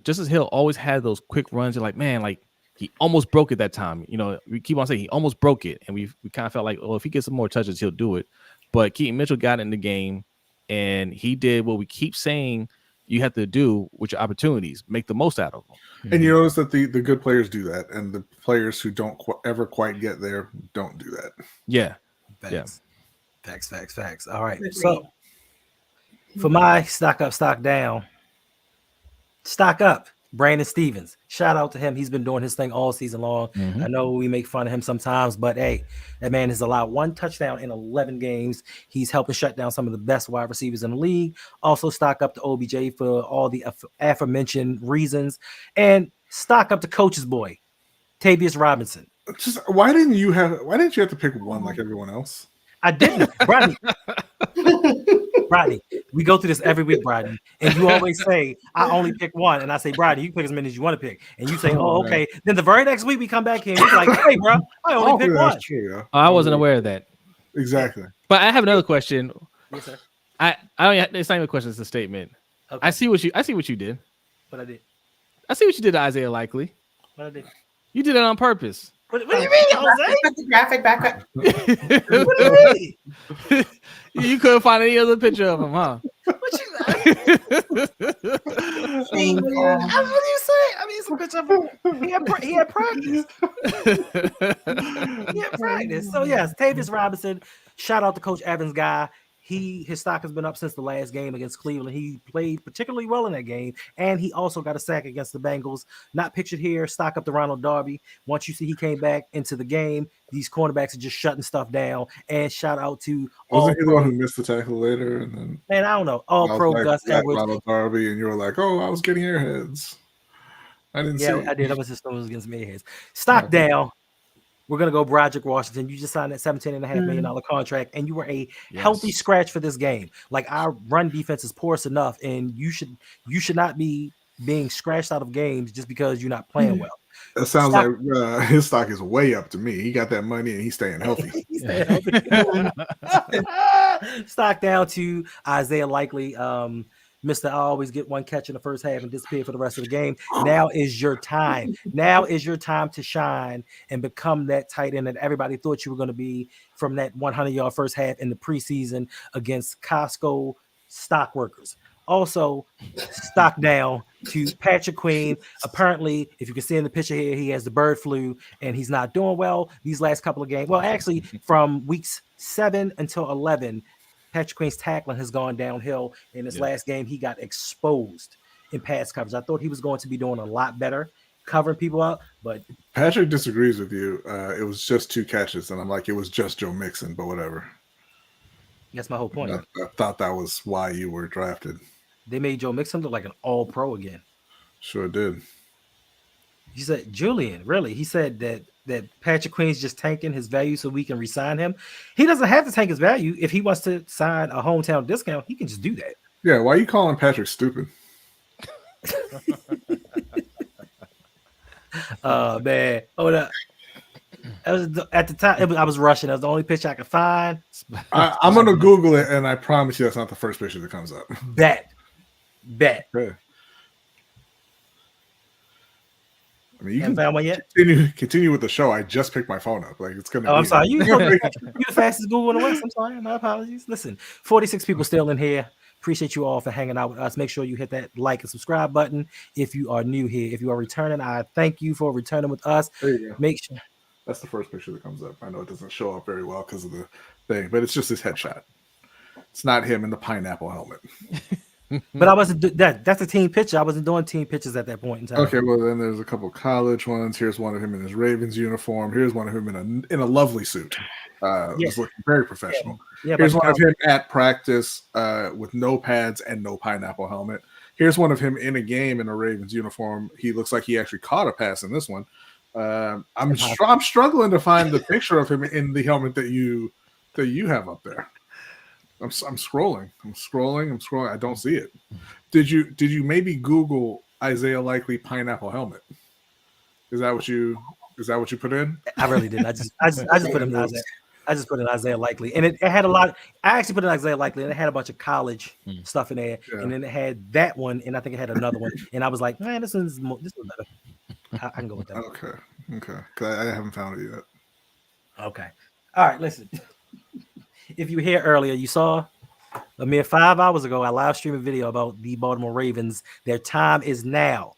E: Justice Hill always had those quick runs. You're like, man, like he almost broke it that time. We keep on saying he almost broke it, and we kind of felt like, if he gets some more touches, he'll do it. But Keaton Mitchell got in the game, and he did what we keep saying you have to do with your opportunities, make the most out of them.
C: And you notice that the good players do that, and the players who don't ever quite get there don't do that.
E: Yeah.
B: Facts. Facts. All right. So for my stock up, stock down, stock up, Brandon Stevens. Shout out to him. He's been doing his thing all season long. I know we make fun of him sometimes, but hey, that man has allowed 1 touchdown in 11 games. He's helping shut down some of the best wide receivers in the league. Also stock up to OBJ for all the aforementioned reasons. And stock up to Coach's boy, Tavius Robinson.
C: Why didn't you have to pick one like everyone else?
B: I didn't. Rodney, we go through this every week, Rodney, and you always say, I only pick one. And I say, Rodney, you pick as many as you want to pick. And you say, okay. Then the very next week we come back here and you're like, hey, bro, I only pick one.
C: True, yeah.
E: I wasn't aware of that.
C: Exactly.
E: But I have another question.
B: Yes, sir.
E: I don't. It's not even a question. It's a statement.
B: Okay.
E: I see what you did.
B: What I did.
E: I see what you did to Isaiah Likely.
B: What I did?
E: You did it on purpose.
B: What do you mean, Jose?
D: Put the graphic back up.
B: What do you mean?
E: You couldn't find any other picture of him, huh?
B: What you?
D: Shameful.
B: What do you say? I mean, it's a picture of him. He had practice. He had practice. So yes, Tavius Robinson. Shout out to Coach Evans guy. His stock has been up since the last game against Cleveland. He played particularly well in that game, and he also got a sack against the Bengals. Not pictured here. Stock up to Ronald Darby. Once you see he came back into the game, these cornerbacks are just shutting stuff down. And shout out to
C: Wasn't he the one who missed the tackle later? And then
B: man, I don't know. All pro
C: like,
B: Gus Edwards.
C: Ronald Darby, and you were like, "Oh, I was getting airheads." I didn't see.
B: I did. I was just against me heads. Stock down. We're going to go Broderick Washington. You just signed that $17.5 million contract, and you were a healthy scratch for this game. Like, our run defense is porous enough, and you should not be being scratched out of games just because you're not playing well.
C: That sounds like his stock is way up to me. He got that money, and he's staying healthy.
B: He's staying healthy. Stock down to Isaiah Likely. Mr. I always get one catch in the first half and disappear for the rest of the game. Now is your time. Now is your time to shine and become that tight end that everybody thought you were going to be from that 100-yard first half in the preseason against Costco stock workers. Also, stock down to Patrick Queen. Apparently, if you can see in the picture here, he has the bird flu and he's not doing well these last couple of games. Well, actually, from weeks 7 until 11, Patrick Queen's tackling has gone downhill. In his last game, he got exposed in pass coverage. I thought he was going to be doing a lot better covering people up, but
C: Patrick disagrees with you. It was just 2 catches, and I'm like, it was just Joe Mixon, but whatever.
B: That's my whole point.
C: I thought that was why you were drafted.
B: They made Joe Mixon look like an all-pro again.
C: Sure did.
B: He said, Julian, really? He said that Patrick Queen's just tanking his value so we can re-sign him. He doesn't have to tank his value. If he wants to sign a hometown discount, he can just do that.
C: Yeah, why are you calling Patrick stupid?
B: Oh, man. Hold up. At the time, I was rushing. That was the only picture I could find.
C: I'm going to Google it, and I promise you that's not the first picture that comes up.
B: Bet.
C: Okay. I mean, you
B: Haven't found one yet?
C: Continue with the show. I just picked my phone up. Like, it's gonna.
B: I'm sorry. You're the fastest Google in the West. I'm sorry. My apologies. Listen, 46 people still in here. Appreciate you all for hanging out with us. Make sure you hit that like and subscribe button if you are new here. If you are returning, I thank you for returning with us.
C: There you go.
B: Make sure.
C: That's the first picture that comes up. I know it doesn't show up very well because of the thing, but it's just his headshot. It's not him in the pineapple helmet.
B: But I wasn't that's a team picture. I wasn't doing team pictures at that point in time.
C: Okay, well then there's a couple college ones. Here's one of him in his Ravens uniform. Here's one of him in a lovely suit. Just looking very professional.
B: Yeah,
C: here's one of him at practice with no pads and no pineapple helmet. Here's one of him in a game in a Ravens uniform. He looks like he actually caught a pass in this one. I'm struggling to find the picture of him in the helmet that you have up there. I'm scrolling. I don't see it. Did you maybe Google Isaiah Likely pineapple helmet? Is that what you put in?
B: I really did. I just put in Isaiah. I just put in Isaiah Likely, and it had a lot. I actually put in Isaiah Likely, and it had a bunch of college stuff in there, and then it had that one, and I think it had another one, and I was like, man, this one's better. I can go with that.
C: Okay. Because I haven't found it yet.
B: Okay. All right. Listen. If you were here earlier, you saw a mere 5 hours ago, I live streamed a video about the Baltimore Ravens. Their time is now.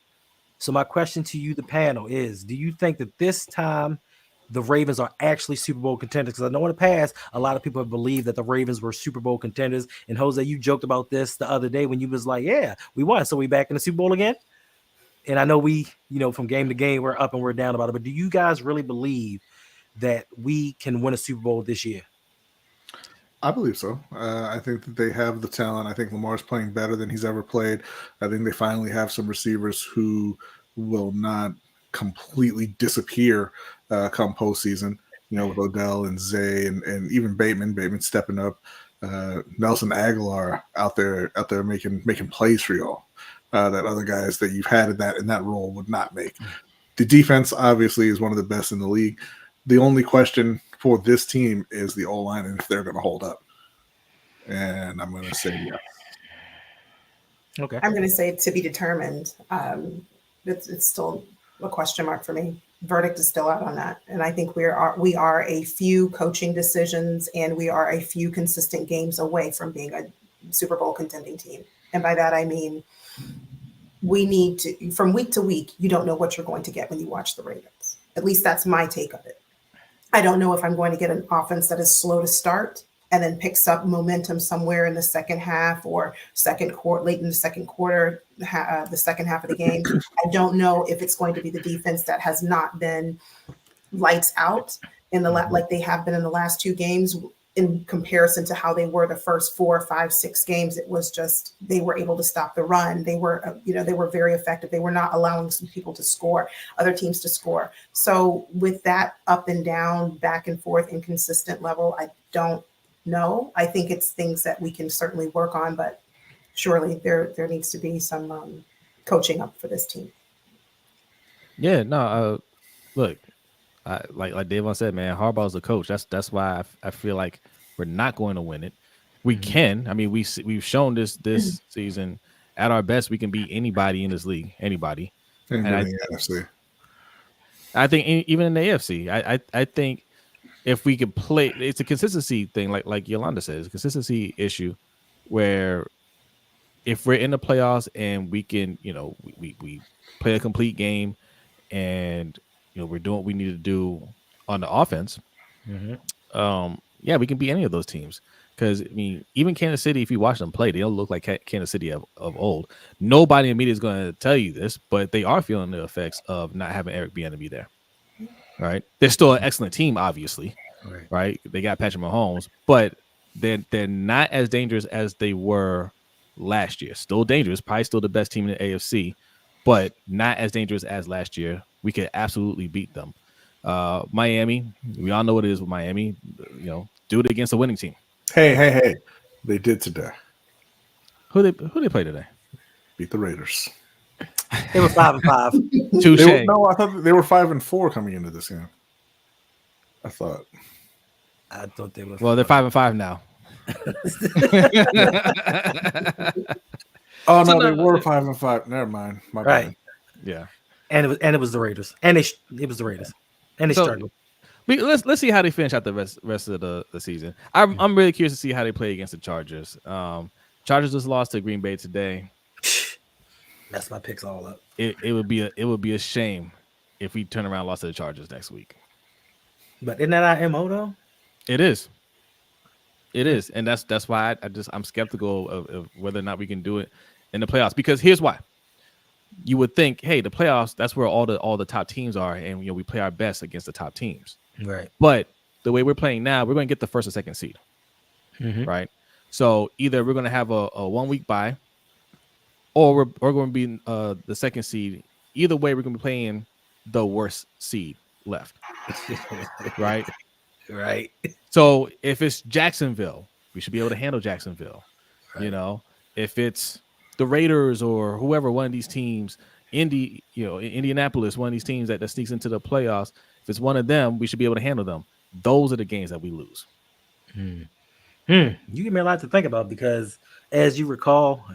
B: So my question to you, the panel, is: do you think that this time the Ravens are actually Super Bowl contenders? Because I know in the past, a lot of people have believed that the Ravens were Super Bowl contenders. And Jose, you joked about this the other day when you was like, "Yeah, we won, so we back in the Super Bowl again." And I know we, from game to game, we're up and we're down about it. But do you guys really believe that we can win a Super Bowl this year?
C: I believe so. I think that they have the talent. I think Lamar's playing better than he's ever played. I think they finally have some receivers who will not completely disappear come postseason. With Odell and Zay and even Bateman stepping up. Nelson Aguilar out there making plays for y'all. That other guys that you've had in that role would not make. The defense obviously is one of the best in the league. The only question for this team is the O-line and if they're going to hold up. And I'm going to say yes.
B: Okay.
D: I'm going to say to be determined. It's still a question mark for me. Verdict is still out on that. And I think we are a few coaching decisions and we are a few consistent games away from being a Super Bowl contending team. And by that, I mean, we need to, from week to week, you don't know what you're going to get when you watch the Ravens. At least that's my take of it. I don't know if I'm going to get an offense that is slow to start and then picks up momentum somewhere in the second half or second quarter, late in the second quarter, the second half of the game. I don't know if it's going to be the defense that has not been lights out in the like they have been in the last two games in comparison to how they were the first 4, 5, 6 games. It was just they were able to stop the run. They were, they were very effective. They were not allowing some people to score, other teams to score. So with that up and down, back and forth, inconsistent level, I don't know. I think it's things that we can certainly work on, but surely there needs to be some coaching up for this team.
E: Yeah, no, look, like Davon said, man, Harbaugh's the coach. That's why I feel like we're not going to win it. We can. I mean, we've shown this season at our best we can beat anybody in this league, anybody.
C: And
E: I think even in the AFC, I think if we could play, it's a consistency thing, like Yolanda says, a consistency issue where if we're in the playoffs and we can, we play a complete game and we're doing what we need to do on the offense. Yeah, we can beat any of those teams. Because, I mean, even Kansas City, if you watch them play, they don't look like Kansas City of old. Nobody in the media is going to tell you this, but they are feeling the effects of not having Eric Bieniemy there. Right? They're still an excellent team, obviously. Right? They got Patrick Mahomes, but they're not as dangerous as they were last year. Still dangerous, probably still the best team in the AFC, but not as dangerous as last year. We could absolutely beat them. Miami, we all know what it is with Miami. Do it against a winning team.
C: Hey. They did today.
E: Who they play today?
C: Beat the Raiders.
B: They were 5-5.
E: Touche.
C: No, I thought they were 5-4 coming into this game. I thought
B: they were.
E: Well, they're 5-5 now.
C: Oh no, they were 5-5. Never mind. My bad.
E: Yeah.
B: And it was the Raiders. And it was the Raiders. And they struggled.
E: Let's see how they finish out the rest of the season. I'm really curious to see how they play against the Chargers. Chargers just lost to Green Bay today.
B: Messed my picks all up.
E: It would be a shame if we turn around and lost to the Chargers next week.
B: But isn't that our MO though?
E: It is, and that's why I'm skeptical of whether or not we can do it in the playoffs. Because here's why. You would think, hey, the playoffs, that's where all the top teams are, and we play our best against the top teams.
B: Right.
E: But the way we're playing now, we're going to get the first or second seed. Right. So either we're going to have a 1 week bye, or we're going to be the second seed. Either way, we're going to be playing the worst seed left. Right.
B: Right.
E: So if it's Jacksonville, we should be able to handle Jacksonville. Right. If it's the Raiders or whoever, one of these teams, Indianapolis, one of these teams that sneaks into the playoffs, if it's one of them, we should be able to handle them. Those are the games that we lose.
B: You give me a lot to think about because, as you recall,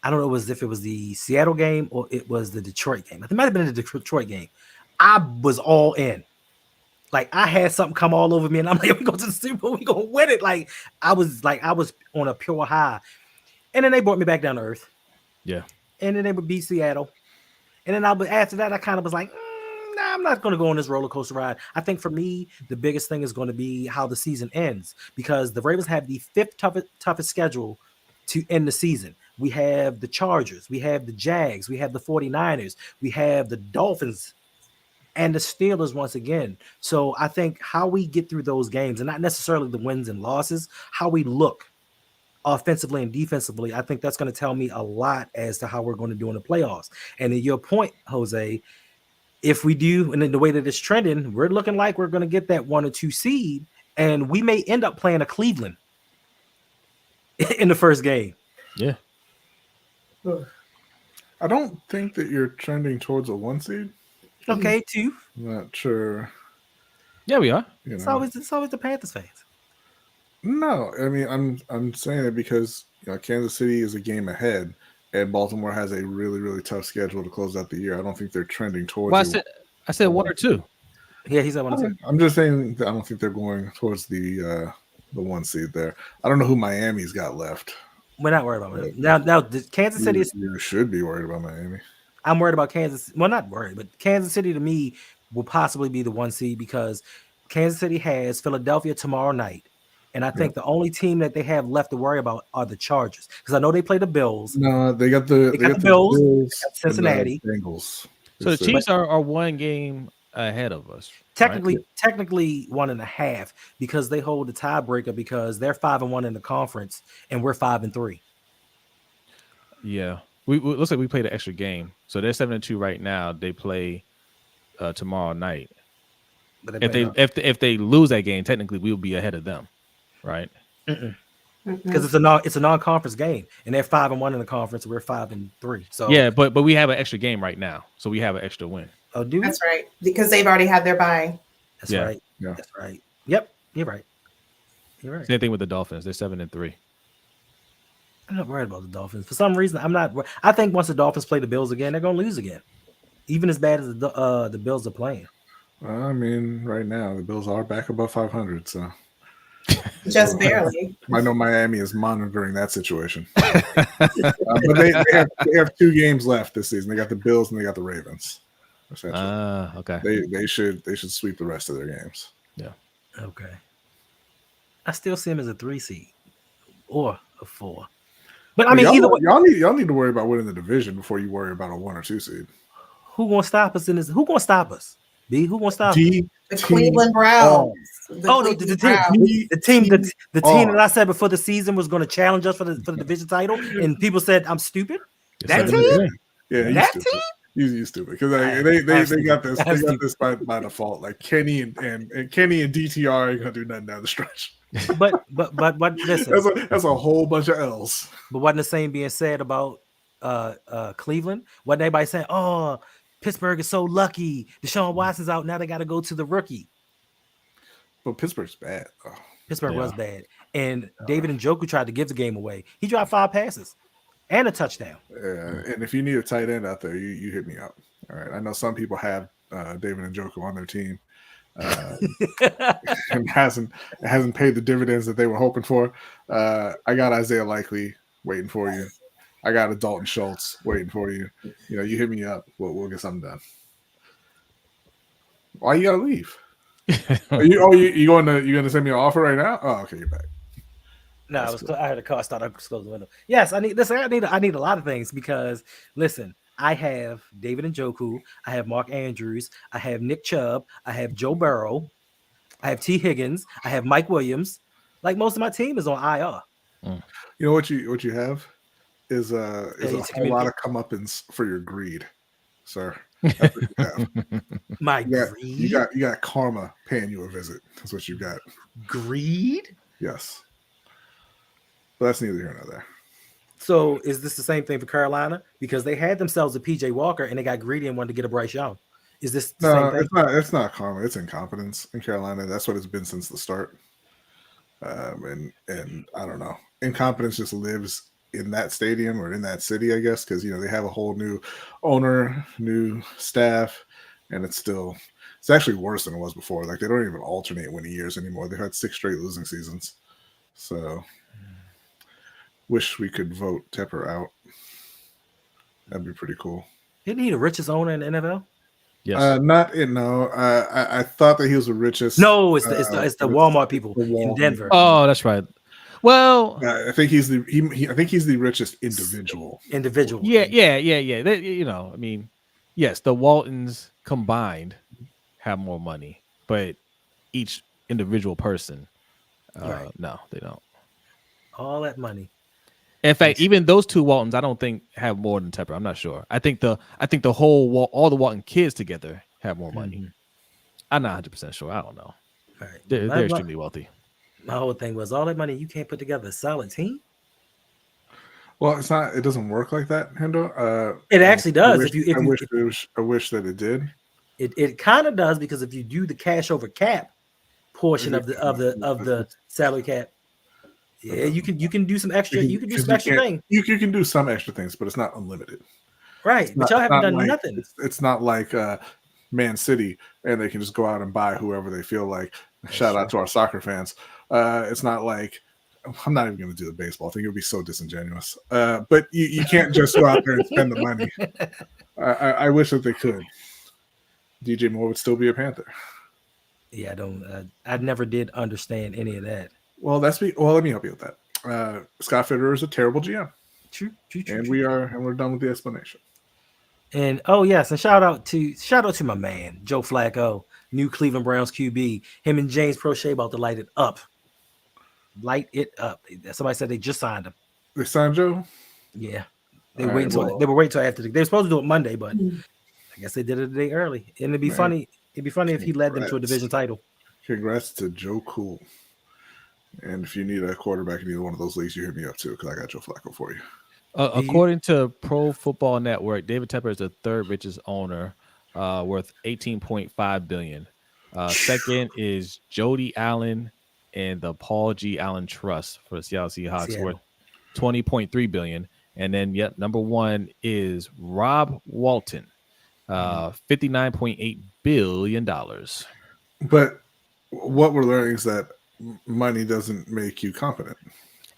B: I don't know if it was the Seattle game or it was the Detroit game. It might have been the Detroit game. I was all in. Like I had something come all over me, and I'm like, "We go to the Super Bowl, we gonna win it." Like I was on a pure high. And then they brought me back down to earth.
E: Yeah.
B: And then they would beat Seattle. And then after that, I kind of was like, nah, I'm not going to go on this roller coaster ride. I think for me, the biggest thing is going to be how the season ends because the Ravens have the 5th toughest schedule to end the season. We have the Chargers. We have the Jags. We have the 49ers. We have the Dolphins and the Steelers once again. So I think how we get through those games and not necessarily the wins and losses, how we look offensively and defensively, I think that's going to tell me a lot as to how we're going to do in the playoffs. And to your point, Jose, if we do, and in the way that it's trending, we're looking like we're going to get that 1 or 2 seed, and we may end up playing a Cleveland in the first game.
E: Yeah.
C: I don't think that you're trending towards a 1 seed.
B: Okay, 2.
C: I'm not sure.
E: Yeah, we are.
B: It's always the Panthers fans.
C: No, I mean I'm saying it because Kansas City is a game ahead, and Baltimore has a really, really tough schedule to close out the year. I don't think they're trending towards.
E: Well, I said 1 or 2.
B: Yeah, he's at 1 or 2.
C: I'm just saying that I don't think they're going towards the 1 seed there. I don't know who Miami's got left.
B: We're not worried about it. Now, Kansas City is.
C: You should be worried about Miami.
B: I'm worried about Kansas. Well, not worried, but Kansas City to me will possibly be the 1 seed because Kansas City has Philadelphia tomorrow night. And I think the only team that they have left to worry about are the Chargers. Because I know they play the Bills.
C: No, they got the
B: Bills,
C: Bills
B: Cincinnati.
C: and the Bengals.
E: So the Chiefs are 1 game ahead of us.
B: Technically,
E: right?
B: technically 1.5 because they hold the tiebreaker because they're 5-1 in the conference and we're 5-3.
E: Yeah. We looks like we played an extra game. So they're 7-2 right now. They play tomorrow night.
B: But
E: If they lose that game, technically we'll be ahead of them. Right,
B: because it's a non-conference game, and they're 5-1 in the conference. We're 5-3. So
E: yeah, but we have an extra game right now, so we have an extra win.
B: Oh, do we?
D: That's right, because they've already had their bye.
B: That's right.
C: Yeah.
B: That's right. Yep, you're right. You're right.
E: Same thing with the Dolphins. They're 7-3.
B: I'm not worried about the Dolphins. For some reason, I'm not. I think once the Dolphins play the Bills again, they're going to lose again, even as bad as the Bills are playing.
C: I mean, right now the Bills are back above 500, so.
D: Just barely.
C: I know Miami is monitoring that situation, but they have 2 games left this season. They got the Bills and they got the Ravens.
E: Okay.
C: They should sweep the rest of their games.
E: Yeah.
B: Okay. I still see them as a 3 seed or a 4. But I mean, either way,
C: y'all need to worry about winning the division before you worry about a 1 or 2 seed.
B: Who gonna stop us in this? Who gonna stop us? B, who gonna stop us?
D: The Cleveland Browns.
B: The team that I said before the season was going to challenge us for the division title, and people said I'm stupid. That team,
C: that team, you stupid because they got this. They got this by default. Like Kenny and DTR ain't gonna do nothing down the stretch.
B: But listen,
C: that's a whole bunch of L's.
B: But wasn't the same being said about Cleveland? Wasn't anybody saying, "Oh, Pittsburgh is so lucky. Deshaun Watson's out. Now they got to go to the rookie."
C: But Pittsburgh's bad.
B: Pittsburgh was bad. And David Njoku tried to give the game away. He dropped 5 passes and a touchdown.
C: And if you need a tight end out there, you hit me up. All right. I know some people have David Njoku on their team. And hasn't paid the dividends that they were hoping for. I got Isaiah Likely waiting for you. I got a Dalton Schultz waiting for you. You hit me up. We'll get something done. Why you gotta leave? You gonna send me an offer right now? Oh, okay, you're back.
B: No, I had a call. I thought I closed the window. Yes, I need a lot of things because listen, I have David Njoku, I have Mark Andrews, I have Nick Chubb, I have Joe Burrow, I have T. Higgins, I have Mike Williams. Like most of my team is on IR.
C: You know what you have is a whole lot of comeuppance for your greed, sir. That's what you have.
B: Greed?
C: You got karma paying you a visit. That's what you got.
B: Greed?
C: Yes. But that's neither here nor there.
B: So is this the same thing for Carolina? Because they had themselves a PJ Walker and they got greedy and wanted to get a Bryce Young. Is this the same thing?
C: It's not karma, it's incompetence in Carolina. That's what it's been since the start. And I don't know. Incompetence just lives in that stadium or in that city, I guess, because they have a whole new owner, new staff, and it's actually worse than it was before. Like they don't even alternate winning years anymore. They've had 6 straight losing seasons. So wish we could vote Tepper out. That'd be pretty cool.
B: Isn't he the richest owner in the NFL?
E: Yes.
C: I thought that he was the richest.
B: No, it's the Walmart people in Denver.
E: Oh, that's right. Well,
C: I think he's the richest individual.
B: Yeah.
E: I mean, yes, the Waltons combined have more money, but each individual person, no, they don't.
B: All that money.
E: In fact, even those 2 Waltons, I don't think have more than Tepper. I'm not sure. I think the whole all the Walton kids together have more money. Mm-hmm. I'm not 100% sure. I don't know.
B: All right.
E: They're extremely wealthy.
B: My whole thing was all that money you can't put together a solid team.
C: Well, it's not. It doesn't work like that, Hendo.
B: It actually does.
C: I wish that it did.
B: It kind of does because if you do the cash over cap portion of the salary cap, Yeah, you can do some extra. You can do some
C: You
B: extra thing.
C: You can do some extra things, but it's not unlimited.
B: Right, but y'all haven't done
C: like,
B: nothing.
C: It's not like Man City, and they can just go out and buy whoever they feel like. Shout out to our soccer fans. It's not like I'm not even going to do the baseball thing. It would be so disingenuous. But you can't just go out there and spend the money. I wish that they could. DJ Moore would still be a Panther.
B: Yeah, I don't. I never did understand any of that.
C: Well, let me help you with that. Scott Fitterer is a terrible GM.
B: True.
C: We're done with the explanation.
B: And oh yes, and shout out to my man Joe Flacco, new Cleveland Browns QB. Him and James Prochet about to light it up. Light it up. Somebody said they just signed him.
C: They signed Joe.
B: Yeah, they were waiting till after. They were supposed to do it Monday, but I guess they did it a day early. And it'd be funny. It'd be funny if he led them to a division title.
C: Congrats to Joe Cool. And if you need a quarterback in either one of those leagues, you hit me up too, because I got Joe Flacco for you.
E: According to Pro Football Network, David Tepper is the third richest owner, worth $18.5 billion. Second is Jody Allen and the Paul G. Allen Trust for the Seattle Seahawks, worth $20.3 billion. And then, number one is Rob Walton, $59.8 billion.
C: But what we're learning is that money doesn't make you competent.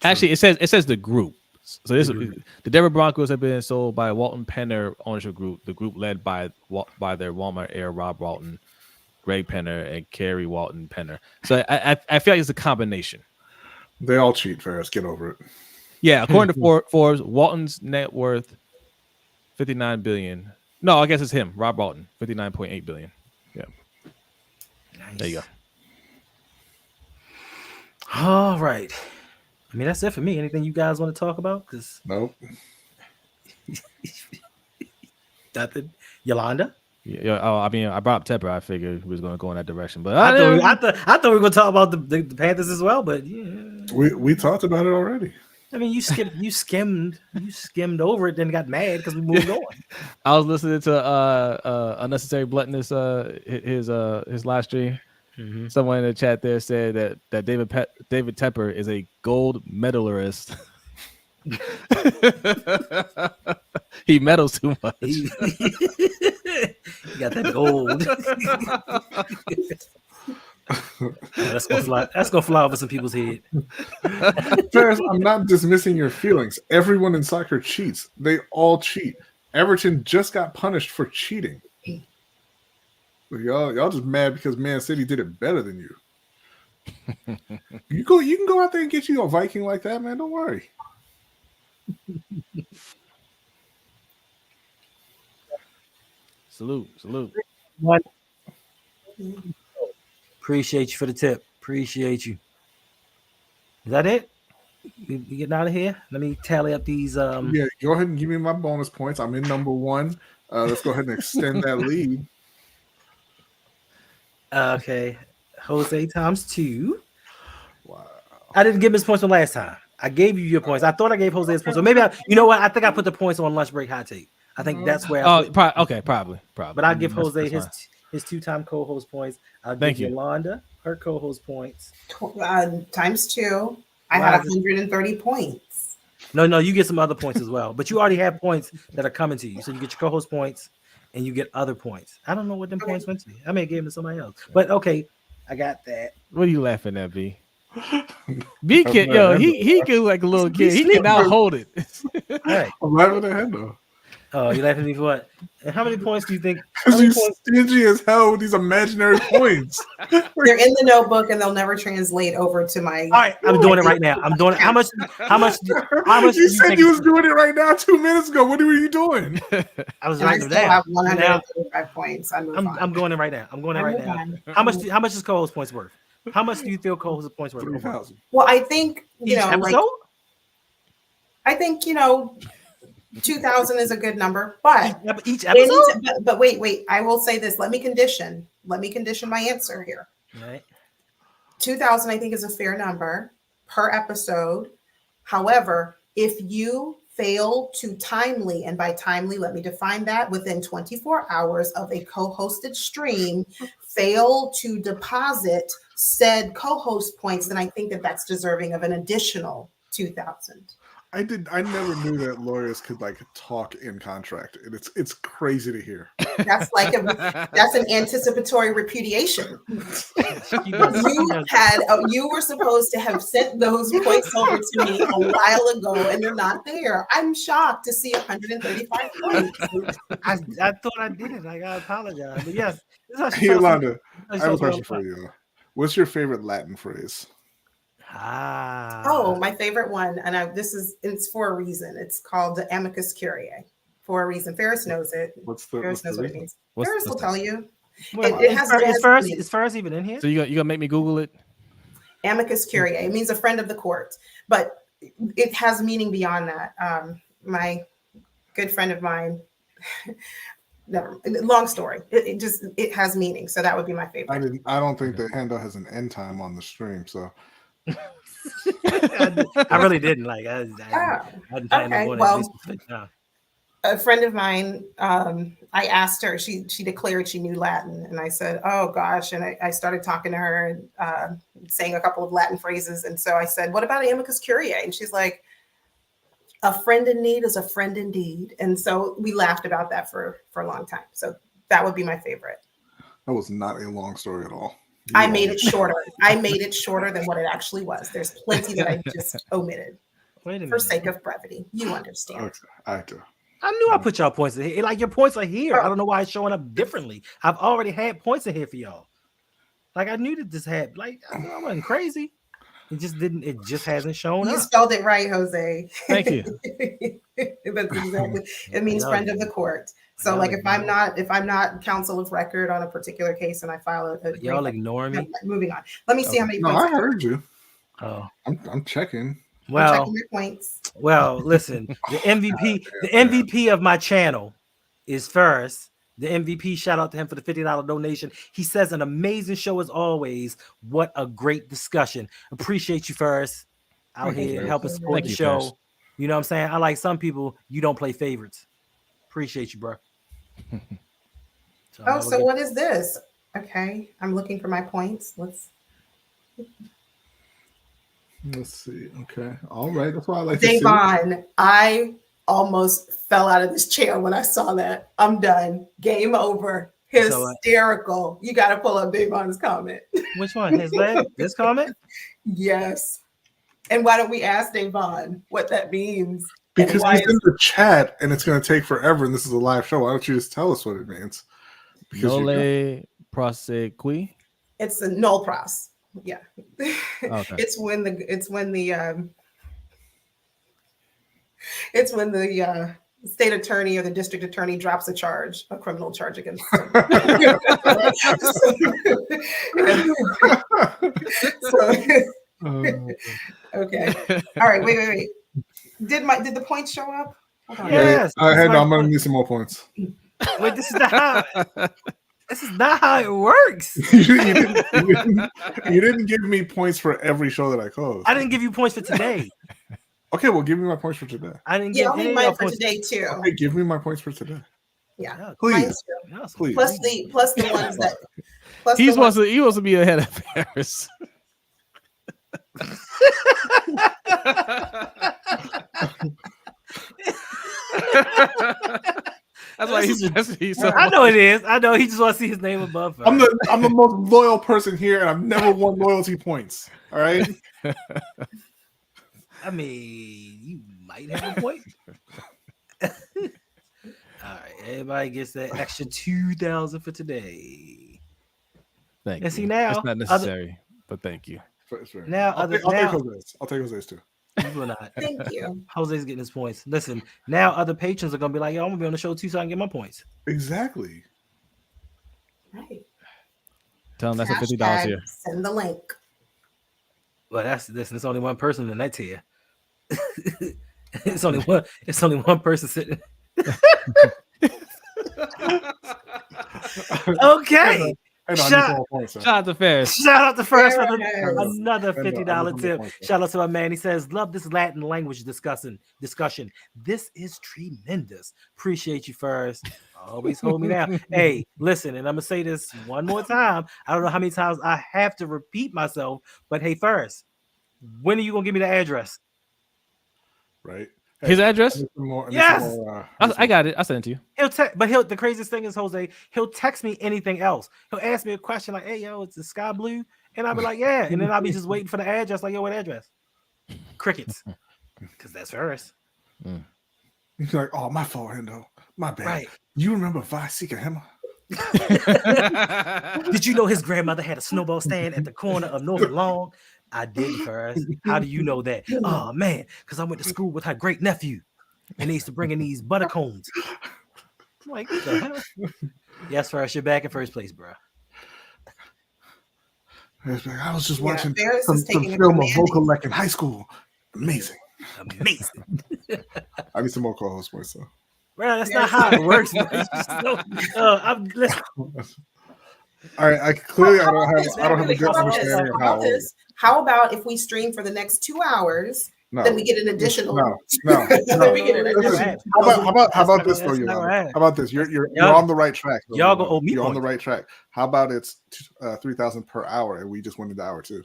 E: Actually, it says the group. So the Denver Broncos have been sold by Walton Penner ownership group, the group led by their Walmart heir Rob Walton, Greg Penner, and Kerry Walton Penner. So I feel like it's a combination.
C: They all cheat, Ferris. Get over it.
E: Yeah, according to Forbes, Walton's net worth $59 billion. No, I guess it's him, Rob Walton, $59.8 billion. Yeah, nice. There you go.
B: All right. I mean, that's it for me. Anything you guys want to talk about?
C: Nope.
B: Nothing. Yolanda?
E: Yeah. Oh, I mean, I brought up Tepper. I figured we was going to go in that direction, but
B: I thought we were going to talk about the Panthers as well. But yeah,
C: we talked about it already.
B: I mean, you skimmed over it, then got mad because we moved on.
E: I was listening to Unnecessary Bluntness, his live stream. Mm-hmm. Someone in the chat there said that David Tepper is a gold medalist. He medals too much. He got that gold. That's gonna fly over some people's head.
C: Ferris, I'm not dismissing your feelings. Everyone in soccer cheats. They all cheat. Everton just got punished for cheating. Y'all just mad because Man City did it better than you. You can go out there and get you a Viking like that, man. Don't worry.
E: Salute.
B: Appreciate you for the tip. Appreciate you. Is that it? We getting out of here? Let me tally up these.
C: Yeah, go ahead and give me my bonus points. I'm in number one. Let's go ahead and extend that lead.
B: Okay, Jose times 2.
C: Wow.
B: I didn't give his points from last time. I gave you your points. I thought I gave Jose his points. So maybe you know what? I think I put the points on lunch break hot take. I think that's where.
E: Probably.
B: But I'll give Jose his 2-time co-host points. I'll give Yolanda her co-host points.
D: Times 2. I had 130 points.
B: No, you get some other points as well. But you already have points that are coming to you. So you get your co-host points and you get other points. I don't know what them points went to. I may have given them to somebody else. But okay, I got that.
E: What are you laughing at, B? B kid, he can like a little kid. He can now hold it.
B: Right.
C: I'm laughing at Hendo.
B: Oh, you laughing at me for what? And how many points do you think?
C: Because you're stingy as hell with these imaginary points.
D: They're in the notebook and they'll never translate over to my.
B: All right, I'm doing it right now. I'm doing it. How much?
C: You said you was doing it right now 2 minutes ago. What were you doing?
B: I was
D: writing them down. I have 135 points.
B: I'm going in right now. I'm going in right now. How much is co-host points worth? How much do you feel co-host points worth?
C: 3,000.
D: Well, I think
B: episode?
D: I think 2,000 is a good number, but
B: each episode.
D: But wait. I will say this. Let me condition my answer here.
B: Right.
D: 2,000, I think, is a fair number per episode. However, if you fail to timely, and by timely, let me define that, within 24 hours of a co-hosted stream, fail to deposit said co-host points, then I think that that's deserving of an additional 2,000.
C: I never knew that lawyers could like talk in contract. And it's crazy to hear.
D: That's an anticipatory repudiation. You were supposed to have sent those points over to me a while ago, and they're not there. I'm shocked to see 135 points.
B: I thought I did it. Like, I apologize. But yes,
C: Hey, Yolanda, I have a question for you. What's your favorite Latin phrase?
D: Oh, my favorite one, and it's for a reason. It's called the amicus curiae for a reason. Ferris knows it. Ferris knows what it means. Ferris will tell you.
B: Is Ferris even in here?
E: So you gonna make me Google it?
D: Amicus curiae. It means a friend of the court, but it has meaning beyond that. My good friend of mine. Long story. It has meaning. So that would be my favorite.
C: I don't think that Hendo has an end time on the stream, so.
B: I really didn't like. I didn't
D: okay. Well, a friend of mine, I asked her. She declared she knew Latin, and I said, "Oh gosh!" And I started talking to her and saying a couple of Latin phrases. And so I said, "What about amicus curiae?" And she's like, "A friend in need is a friend indeed." And so we laughed about that for a long time. So that would be my favorite.
C: That was not a long story at all.
D: I made it shorter. I made it shorter than what it actually was. There's plenty that I just omitted for sake of brevity. You understand.
C: Okay, I do.
B: I knew I put y'all points in here. Like, your points are here. I don't know why it's showing up differently. I've already had points in here for y'all. Like, I knew that this had, like, I wasn't crazy. It just hasn't shown up.
D: You spelled it right, Jose.
E: Thank you.
D: That's exactly. It means friend of the court. So, like, if I'm not counsel of record on a particular case and I file
B: y'all ignoring me.
D: Moving on. Let me see how many
C: No,
D: points.
C: I heard you.
B: Oh,
C: I'm checking.
B: well,
D: I'm checking your points.
B: well, listen. The MVP of my channel is Ferris. The MVP, shout out to him for the $50 donation. He says an amazing show as always. What a great discussion. Appreciate you, Ferris, out here helping support the show.
E: Ferris.
B: You know what I'm saying? I like some people, you don't play favorites. Appreciate you, bro.
D: So what is this? Okay, I'm looking for my points. Let's
C: see. Okay. All right. That's why I like to
D: Davon, I almost fell out of this chair when I saw that. I'm done. Game over. Hysterical. You got to pull up Davon's comment.
B: Which one? This comment?
D: Yes. And why don't we ask Davon what that means?
C: Because he's in the chat and it's going to take forever and this is a live show. Why don't you just tell us what it means?
E: Nole prosequi.
D: It's a null pros. Yeah.
E: Okay.
D: It's when the state attorney or the district attorney drops a criminal charge against them. Okay. All right. Wait. Did the points show up?
B: Yes.
C: I'm gonna need some more points.
B: Wait, this is not how it works.
C: you didn't give me points for every show that I closed.
B: I didn't give you points for today.
C: Okay, well, give me my points for today.
B: I didn't give
D: you mine for today too.
C: Okay, give me my points for today.
D: Yeah,
C: please.
D: Please. Plus the ones that.
E: He wants to be ahead of Paris. That's why he's so
B: I know it is. I know he just wants to see his name above her.
C: I'm the most loyal person here, and I've never won loyalty points. All right.
B: I mean, you might have a point. All right, everybody gets that extra 2,000 for today.
E: Thank
B: and
E: you.
B: See now,
E: it's not necessary, but thank you.
B: Now,
C: I'll take Jose's. I'll take Jose's too.
B: You will not.
D: Thank you.
B: Jose's getting his points. Listen, now other patrons are gonna be like, "Yo, I'm gonna be on the show too, so I can get my points."
C: Exactly.
D: Right.
E: Tell them that's a $50 here.
D: Send the link.
B: Well, it's only one person in that tier. It's only one person sitting. Okay.
C: I need
B: Shout-
C: some more points, sir.
E: Shout out to Ferris.
B: Shout out to Ferris for
D: Yes.
B: another
C: Hendo, I need
B: $50
C: some more
B: tip.
C: points, sir.
B: Shout out to my man. He says, love this Latin language discussion. This is tremendous. Appreciate you, Ferris. Always hold me down. Hey, listen, and I'm gonna say this one more time. I don't know how many times I have to repeat myself, but hey, Ferris, when are you gonna give me the address?
C: Right.
E: His address?
C: I need some more-
B: Yes!
E: I got it. I sent it to you.
B: But the craziest thing is, Jose, he'll text me anything else. He'll ask me a question like, hey, yo, it's the sky blue. And I'll be like, yeah. And then I'll be just waiting for the address, like, yo, what address? Crickets. Because that's Ferris.
C: He's like, oh, my fault, Hendo. My bad.
B: Right.
C: You remember Vasika Hema?
B: Did you know his grandmother had a snowball stand at the corner of North and Long? I didn't, Ferris. How do you know that? Oh, man, because I went to school with her great nephew. And they used to bring in these butter cones. I'm like, what the hell? Yes, Ferris, you're back in first place, bro.
C: I was just watching
D: Ferris
C: some
D: is taking
C: film of
D: a
C: vocal lec in high school. Amazing.
B: Amazing.
C: I need some more co-host points, though.
B: Bro, that's not how it works. Man. Listen.
C: All right, I clearly I don't have a good
D: How about this?
C: understanding of
D: How
C: how.
D: about this? How about if we stream for the next 2 hours,
C: No,
D: then we get an additional.
C: no.
D: Then we get an
B: That's
D: additional.
B: right.
C: How about this though,
B: That's not
C: Yolanda?
B: right.
C: How about this? You're
B: Y'all-
C: on the right track. though,
B: y'all
C: Yolanda.
B: gonna owe me
C: You're on the
B: points.
C: right track. How about it's 3,000 per hour, and we just went into hour 2?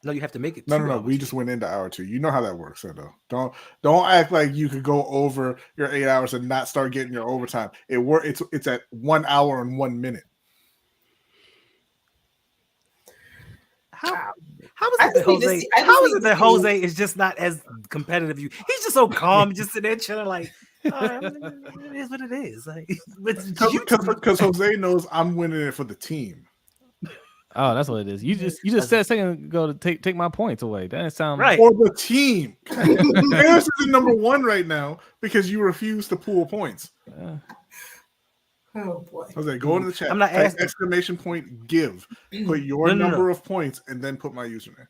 B: No, you have to make it.
C: No,
B: 2 hours.
C: we just went into hour 2. You know how that works, though. Don't act like you could go over your 8 hours and not start getting your overtime. It's at 1 hour and 1 minute.
B: How is
D: I
B: it that
D: just need to
B: Jose?
D: see- I just
B: How is
D: need
B: it
D: to
B: that
D: see-
B: Jose is just not as competitive? He's just so calm, just sitting there chilling, like, all right, it is what it is. Like, but
C: Because Jose knows I'm winning it for the team.
E: Oh, that's what it is. You just said a second ago to take my points away. That sound
B: right.
C: For the team. Harris is in number 1 right now because you refuse to pool points.
D: Oh boy.
C: Jose, go into the chat.
B: I'm not
C: Type
B: asking-
C: exclamation point give. Put your
B: No.
C: number of points and then put my username.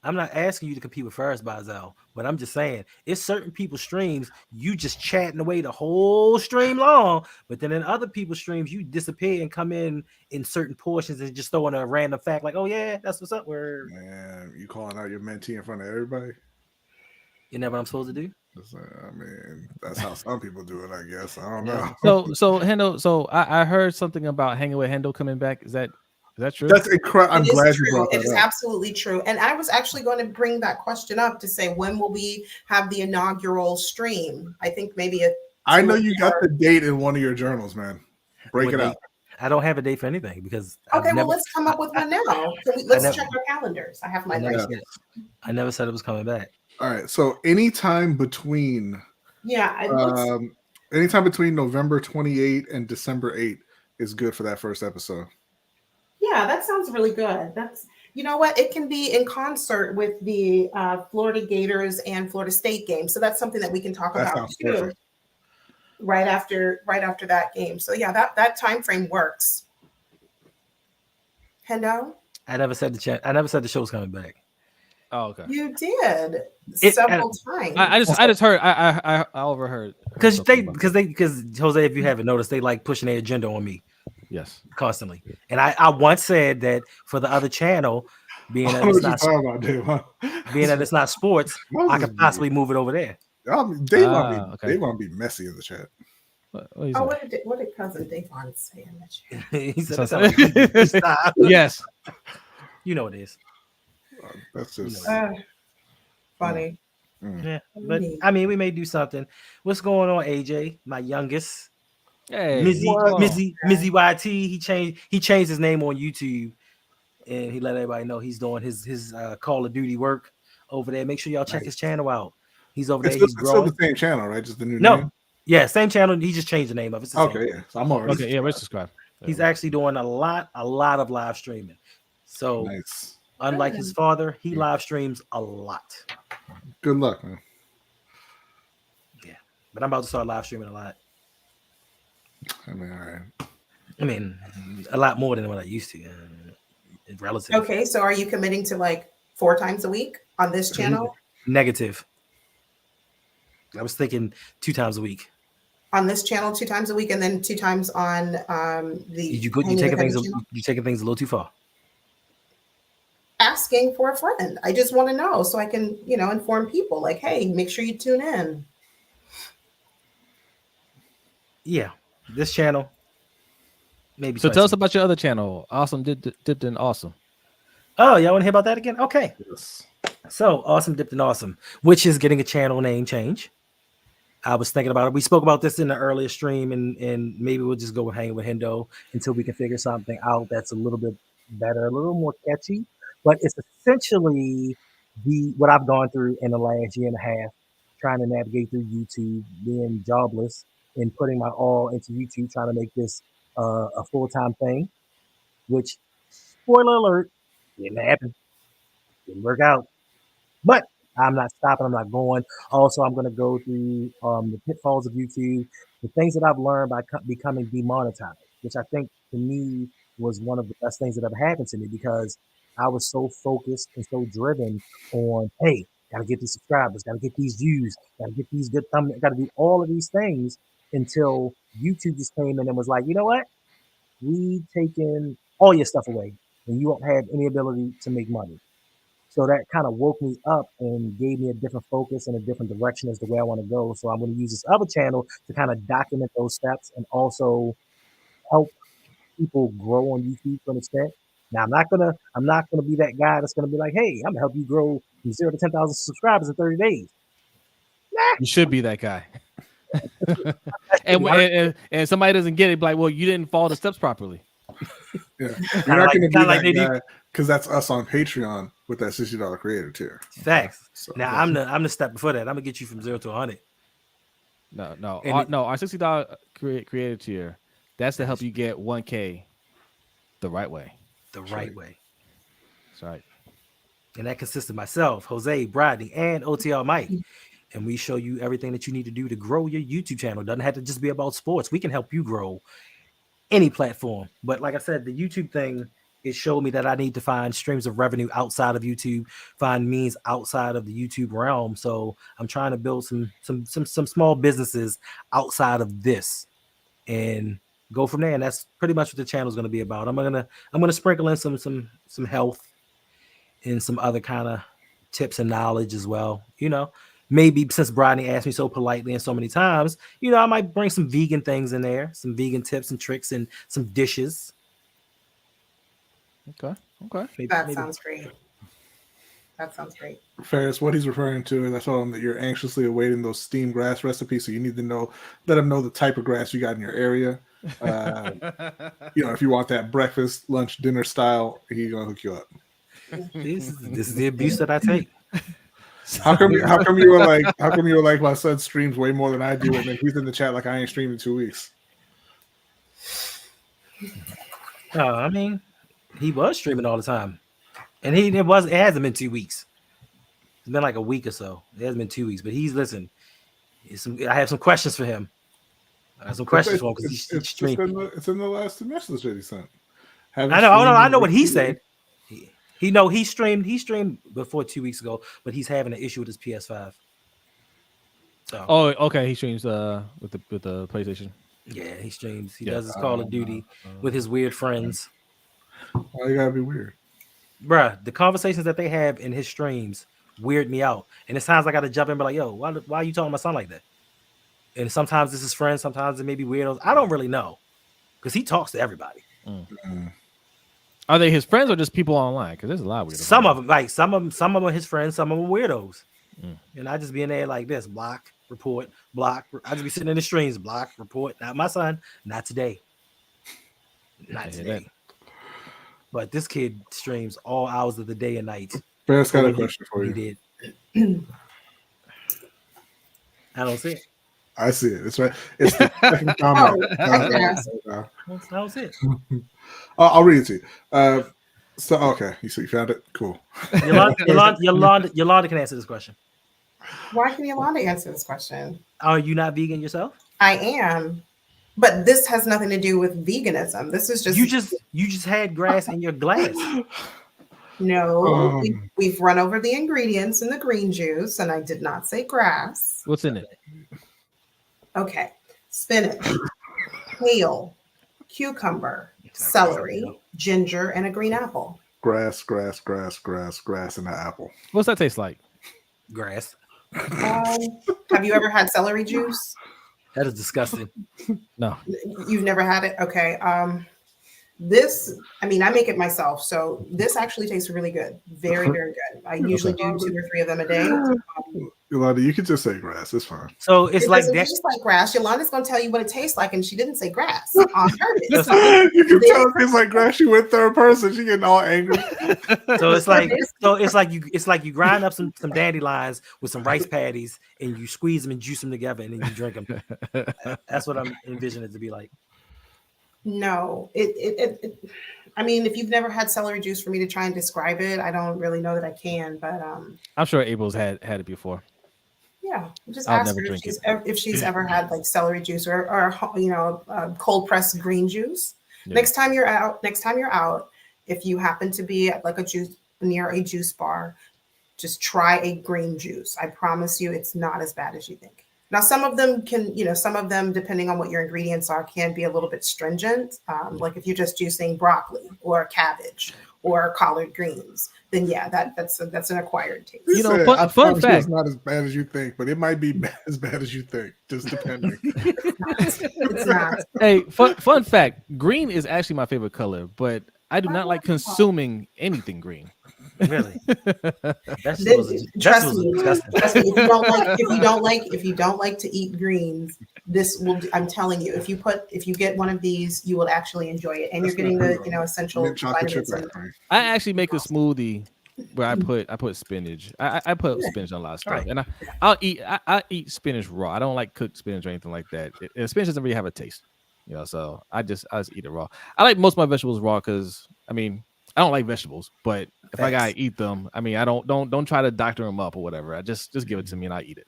B: I'm not asking you to compete with Ferris Bazel, but I'm just saying it's certain people's streams you just chatting away the whole stream long, but then in other people's streams you disappear and come in certain portions and just throw in a random fact like, oh yeah, that's what's up. Where
C: Man, you calling out your mentee in front of everybody?
B: you know what I'm supposed to do?
C: I mean, that's how some people do it, I guess. I don't know.
B: Yeah.
E: So Hendo. So I heard something about hanging with Hendo coming back. Is that true?
C: That's incredible. I'm
D: It is
C: glad
D: true.
C: you brought
D: It
C: that
D: is
C: up.
D: absolutely true. And I was actually going to bring that question up to say, when will we have the inaugural stream? I think maybe
C: I know you got the date in one of your journals, man. Break
B: What
C: it
B: date?
C: out.
B: I don't have a date for anything because
D: Okay, well, let's come up with one now. Let's
B: never-
D: check our calendars. I have my
B: never
D: list.
B: said- I never said it was coming back.
C: All right. So anytime between anytime between November 28 and December 8 is good for that first episode.
D: Yeah, that sounds really good. That's, you know what, it can be in concert with the Florida Gators and Florida State game. So that's something that we can talk
C: That
D: about
C: sounds
D: too.
C: perfect.
D: Right after that game. So yeah, that time frame works. Hendo?
B: I never said the show's coming back.
E: Oh, okay.
D: You did
B: It-
D: several times.
E: I just heard. I overheard.
B: Because
E: something about it.
B: Jose, if you haven't noticed, they like pushing their agenda on me
E: Yes.
B: constantly. And I once said that for the other channel, being
C: I
B: that
C: don't know
B: it's
C: what you're
B: not
C: talking about, Dave. Huh?
B: being that it's not sports, I could possibly move it over there.
C: Dave want
E: okay.
C: to be messy in the chat.
E: What you
D: Oh,
E: say?
D: what did cousin Davon say in the chat?
B: He said,
E: So-
B: "That's how stop."
E: Yes.
B: You know it is.
C: That's just
D: Funny.
B: Yeah, but I mean, we may do something. What's going on, AJ? My youngest,
E: Hey.
B: Mizzy YT. He changed his name on YouTube, and he let everybody know he's doing his Call of Duty work over there. Make sure y'all check his channel out. He's over there.
C: it's
B: He's
C: still
B: growing.
C: the same channel, right? Just the new
B: No,
C: name.
B: yeah, same channel. He just changed the name of it. It's the same.
C: Okay, yeah. So I'm already
E: Okay. Yeah. Let's subscribe.
B: He's actually doing a lot of live streaming. So
C: nice.
B: unlike his father, he live streams a lot.
C: Good luck, man.
B: Yeah, but I'm about to start live streaming a lot.
C: I mean, all right.
B: I mean, a lot more than what I used to. Relative.
D: Okay, so are you committing to like 4 times a week on this channel?
B: Negative. I was thinking 2 times a week.
D: on this channel 2 times a week, and then 2 times on the.
B: You
D: Hanging
B: taking
D: with
B: things
D: Hendo channel.
B: you taking things a little too far.
D: Asking for a friend. I just want to know so I can, inform people. Like, hey, make sure you tune in.
B: Yeah, this channel. Maybe.
E: So tell us about your other channel. Awesome dipped in awesome.
B: Oh, y'all want to hear about that again? Okay.
C: Yes.
B: So Awesome Dipped in Awesome, which is getting a channel name change. I was thinking about it. We spoke about this in the earlier stream, and maybe we'll just go with hanging with Hendo until we can figure something out that's a little bit better, a little more catchy. But it's essentially what I've gone through in the last year and a half, trying to navigate through YouTube, being jobless, and putting my all into YouTube, trying to make this a full-time thing. Which, spoiler alert, didn't happen. Didn't work out. But I'm not stopping. I'm not going. Also, I'm going to go through the pitfalls of YouTube, the things that I've learned by becoming demonetized, which I think to me was one of the best things that ever happened to me because I was so focused and so driven on, hey, got to get these subscribers, got to get these views, got to get these good thumbnails, got to do all of these things until YouTube just came in and was like, you know what? We taking all your stuff away and you won't have any ability to make money. So that kind of woke me up and gave me a different focus and a different direction as to where I want to go. So I'm going to use this other channel to kind of document those steps and also help people grow on YouTube to an extent. Now I'm not gonna be that guy that's gonna be like, hey, I'm gonna help you grow from 0 to 10,000 subscribers in 30 days. Nah.
E: You should be that guy. and somebody doesn't get it, like, well, you didn't follow the steps properly.
C: Yeah, you're not going to be
B: like
C: that guy because that's us on Patreon with that $60 creator tier.
B: Facts.
C: So,
B: now I'm the step before that. I'm gonna get you from 0 to 100.
E: No. Our $60 creator tier. That's to help you get 1K the right way.
B: The right way.
E: That's right.
B: And that consists of myself, Jose, Brody, and OTL Mike. And we show you everything that you need to do to grow your YouTube channel. It doesn't have to just be about sports. We can help you grow any platform. But like I said, the YouTube thing, it showed me that I need to find streams of revenue outside of YouTube, find means outside of the YouTube realm. So I'm trying to build some small businesses outside of this and go from there. And that's pretty much what the channel is going to be about. I'm gonna sprinkle in some health and some other kind of tips and knowledge as well. Maybe since Brody asked me so politely and so many times, I might bring some vegan things in there, some vegan tips and tricks and some dishes.
E: Okay.
D: That sounds great.
C: Ferris, what he's referring to is I told him that you're anxiously awaiting those steamed grass recipes. So you need to let him know the type of grass you got in your area. If you want that breakfast, lunch, dinner style, he's gonna hook you up.
B: This is the abuse that I take.
C: How come you were like my son streams way more than I do, and then he's in the chat like I ain't streamed in 2 weeks?
B: I mean, he was streaming all the time, and it hasn't been 2 weeks. It's been like a week or so. It hasn't been 2 weeks, but I have some questions for him. I have some questions for him because he's streaming.
C: It's in the last message that he sent.
B: I know what he said. He streamed before 2 weeks ago, but he's having an issue with his PS5. So.
E: Oh, okay. He streams with the PlayStation.
B: Yeah, he streams. He does his Call of Duty with his weird friends.
C: Why you gotta be weird,
B: bruh? The conversations that they have in his streams weird me out, and it sounds like I gotta jump in and be like, "Yo, why are you talking to my son like that?" And sometimes this is friends, sometimes it may be weirdos. I don't really know because he talks to everybody.
E: Are they his friends or just people online? Because there's a lot of weirdos.
B: Some of them are his friends. Some of them weirdos. And I just be in there like this: block, report, block. I just be sitting in the streams, block, report. Not my son. Not today. Not today. But this kid streams all hours of the day and night.
C: Bear's got a question for you.
B: He did. I don't see it.
C: I see it. It's right. It's the second comment.
B: That was it.
C: I'll read it to you. Okay, you found it. Cool.
B: Yolanda can answer this question.
D: Why can Yolanda answer this question?
B: Are you not vegan yourself?
D: I am, but this has nothing to do with veganism. This is just
B: you just had grass in your glass.
D: No, we've run over the ingredients in the green juice, and I did not say grass.
E: What's in it?
D: Okay, spinach, kale, cucumber, celery, ginger, and a green apple.
C: Grass, and an apple.
E: What's that taste like?
B: Grass.
D: Have you ever had celery juice?
B: That is disgusting.
E: No.
D: You've never had it? Okay. This, I mean, I make it myself, so this actually tastes really good. Very, very good. I usually do 2 or 3 of them a day.
C: Yolanda, you can just say grass. It's fine.
B: So it's like that.
D: Taste like grass. Yolanda's going to tell you what it tastes like, and she didn't say grass on purpose.
C: You can tell it tastes like grass. She went third person. She getting all angry.
B: So it's like you grind up some dandelions with some rice patties, and you squeeze them and juice them together, and then you drink them. That's what I'm envisioning it to be like.
D: No, I mean, if you've never had celery juice, for me to try and describe it, I don't really know that I can, but
E: I'm sure Abel's had it before.
D: Yeah, just
E: I'll
D: ask
E: never
D: her
E: drink
D: if she's ever had like celery juice or cold pressed green juice. Yeah. Next time you're out, if you happen to be at like near a juice bar, just try a green juice. I promise you, it's not as bad as you think. Now, some of them depending on what your ingredients are, can be a little bit stringent. Like if you're just juicing broccoli or cabbage or collard greens, then yeah, that's an acquired taste.
E: Fun fact,
C: it's not as bad as you think, but it might be as bad as you think, just depending.
D: It's not.
E: Hey, fun fact: green is actually my favorite color, but I do not like consuming anything green.
B: Really?
D: Trust me. If you don't like to eat greens, this will. I'm telling you, if you get one of these, you will actually enjoy it, and you're getting the essential vitamins.
E: I actually make a smoothie where I put spinach. I put spinach on a lot of stuff, and I'll eat spinach raw. I don't like cooked spinach or anything like that. Spinach doesn't really have a taste, So I just eat it raw. I like most of my vegetables raw because I don't like vegetables, but if I gotta eat them, I don't try to doctor them up or whatever. I just give it to me and I eat it.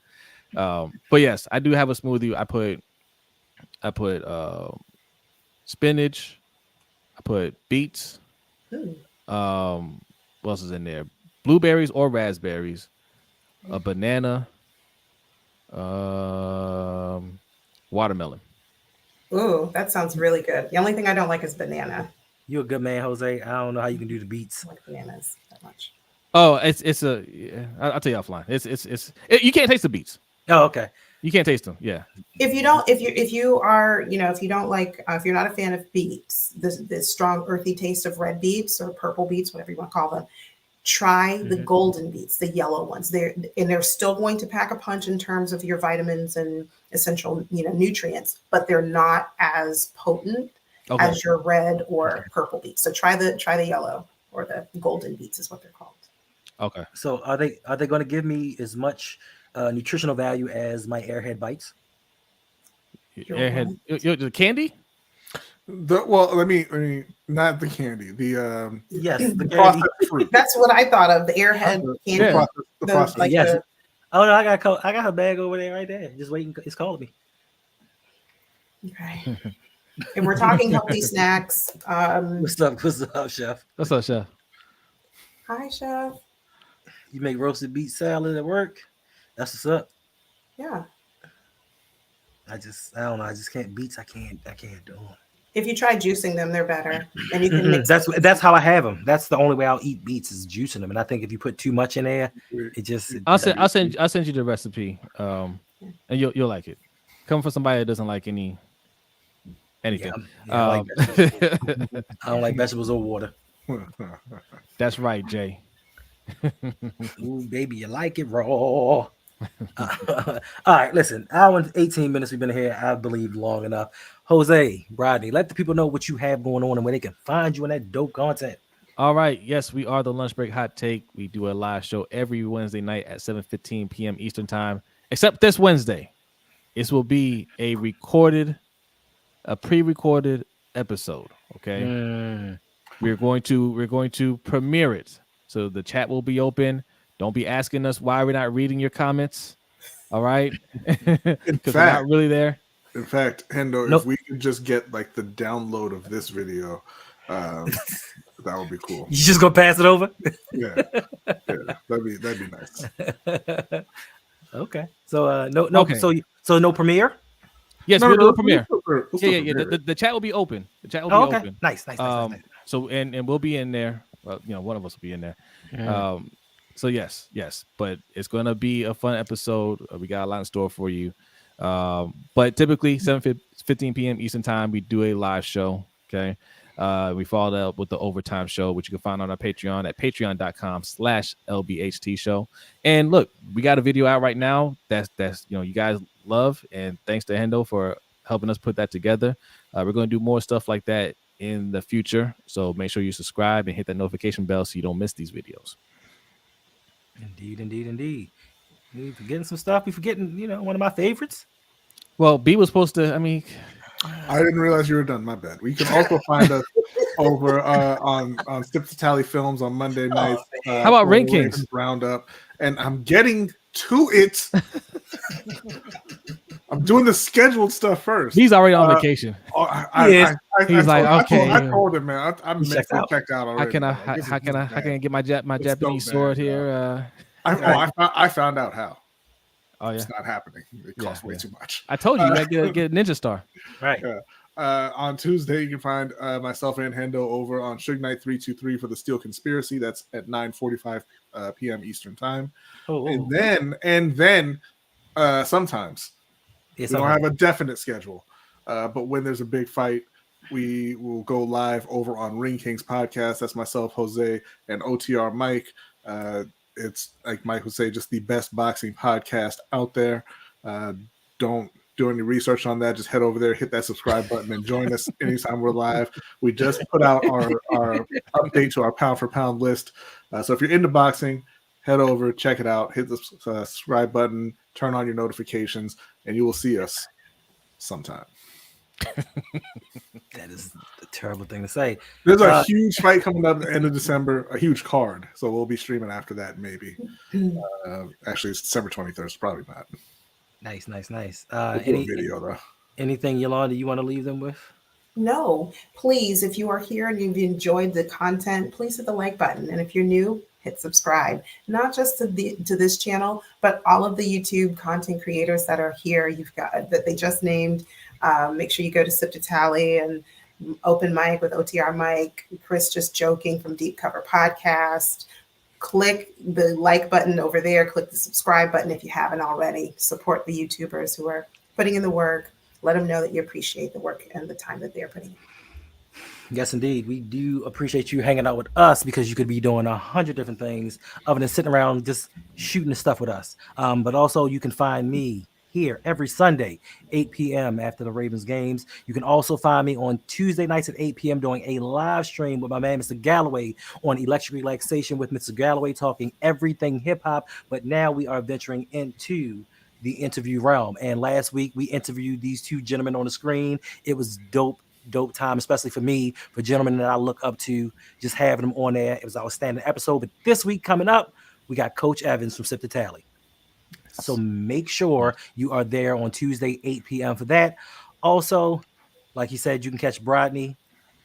E: But yes, I do have a smoothie. I put spinach. I put beets. What else is in there? Blueberries or raspberries. A banana. Watermelon.
D: Ooh, that sounds really good. The only thing I don't like is banana.
B: You're a good man, Jose. I don't know how you can do the beats.
D: I like bananas that much.
E: Oh, I'll tell you offline. You can't taste the beets.
B: Oh, okay.
E: You can't taste them. Yeah.
D: If you're not a fan of beets, the strong earthy taste of red beets or purple beets, whatever you want to call them, try the golden beets, the yellow ones. They're still going to pack a punch in terms of your vitamins and essential nutrients, but they're not as potent as your red or purple beets. So try the yellow or the golden beets is what they're called.
E: Okay.
B: So are they going to give me as much nutritional value as my Airhead bites?
E: Airhead, the candy?
C: Not the candy.
B: The
C: processed
B: candy.
C: fruit.
D: That's what I thought of, the Airhead candy.
C: The process.
B: Yes. Oh no, I got her bag over there right there. Just waiting. It's calling me.
D: Okay. And we're talking healthy snacks.
B: What's up, Chef?
E: What's up, Chef?
D: Hi, Chef.
B: You make roasted beet salad at work? That's what's up.
D: Yeah.
B: I don't know. I just can't beets. I can't do them.
D: If you try juicing them, they're better. And you can mix
B: that's how I have them. That's the only way I'll eat beets is juicing them. And I think if you put too much in there,
E: I'll send you the recipe. And you'll like it. Coming from somebody that doesn't like anything.
B: I don't like vegetables or water.
E: That's right, Jay.
B: Ooh, baby, you like it raw. All right, listen. Hour and 18 minutes we've been here, I believe, long enough. Jose, Rodney, let the people know what you have going on and where they can find you in that dope content.
E: All right. Yes, we are the Lunch Break Hot Take. We do a live show every Wednesday night at 7:15 p.m. Eastern Time, except this Wednesday. This will be a pre-recorded episode. Okay. We're going to premiere it. So the chat will be open. Don't be asking us why we're not reading your comments. All right. Because we're not really there.
C: In fact, Hendo, if we could just get like the download of this video, that would be cool.
B: You just gonna pass it over?
C: Yeah, that'd be nice.
B: Okay. So no. Okay. So no premiere.
E: Yes, we'll do a premiere.
C: We'll
E: Yeah. The chat will be open. The chat will be
B: okay.
E: open.
B: Nice.
E: So and we'll be in there. Well, one of us will be in there. So yes, but it's gonna be a fun episode. We got a lot in store for you. But typically 7:15 p.m. Eastern time, we do a live show. Okay. We followed up with the overtime show, which you can find on our Patreon at patreon.com/LBHT show. And look, we got a video out right now that's you guys love, and thanks to Hendo for helping us put that together. We're going to do more stuff like that in the future, so make sure you subscribe and hit that notification bell so you don't miss these videos.
B: Indeed. We forgetting some stuff. We forgetting, one of my favorites.
E: Well, B was supposed to.
C: I didn't realize you were done. My bad. You can also find us over on Sip to Tally Films on Monday nights.
E: How about Rankings
C: Roundup? And I'm getting to it. I'm doing the scheduled stuff first.
E: He's already on vacation.
C: He's
E: like, okay.
C: I told him, man. I'm mentally checked out already.
E: How can I get my Japanese sword here?
C: I found out how.
E: Oh yeah,
C: it's not happening. It costs way too much.
E: I told you, you gotta get a Ninja Star.
B: Right.
C: On Tuesday, you can find myself and Hendo over on Suge Knight 323 for the Steel Conspiracy. That's at 9:45 p.m. Eastern time. And then sometimes we don't have a definite schedule, but when there's a big fight, we will go live over on Ring Kings podcast. That's myself, Jose, and OTR Mike. It's like Mike would say, just the best boxing podcast out there. Don't do any research on that. Just head over there, hit that subscribe button, and join us anytime we're live. We just put out our update to our pound for pound list. So if you're into boxing, head over, check it out, hit the subscribe button, turn on your notifications, and you will see us sometime.
B: That is a terrible thing to say.
C: There's a huge fight coming up at the end of December, a huge card. So we'll be streaming after that, maybe. Actually, it's December 23rd, so probably not.
B: Nice.
C: Any video, though.
B: Anything, Yolanda, you want to leave them with?
D: No, please, if you are here and you've enjoyed the content, please hit the like button. And if you're new, hit subscribe. Not just to this channel, but all of the YouTube content creators that are here. You've got that they just named. Make sure you go to Sip to Tally and Open Mic with OTR Mike, Chris Just Joking from Deep Cover Podcast. Click the like button over there. Click the subscribe button if you haven't already. Support the YouTubers who are putting in the work. Let them know that you appreciate the work and the time that they're putting in.
B: Yes, indeed. We do appreciate you hanging out with us because you could be doing 100 different things other than sitting around just shooting the stuff with us. But also you can find me here every Sunday, 8 p.m. after the Ravens games. You can also find me on Tuesday nights at 8 p.m. doing a live stream with my man, Mr. Galloway, on Electric Relaxation with Mr. Galloway, talking everything hip-hop. But now we are venturing into the interview realm. And last week, we interviewed these two gentlemen on the screen. It was dope time, especially for me, for gentlemen that I look up to, just having them on there. It was an outstanding episode. But this week coming up, we got Coach Evans from Sip to Tally. So make sure you are there on Tuesday, 8 p.m. for that. Also, like you said, you can catch Brodney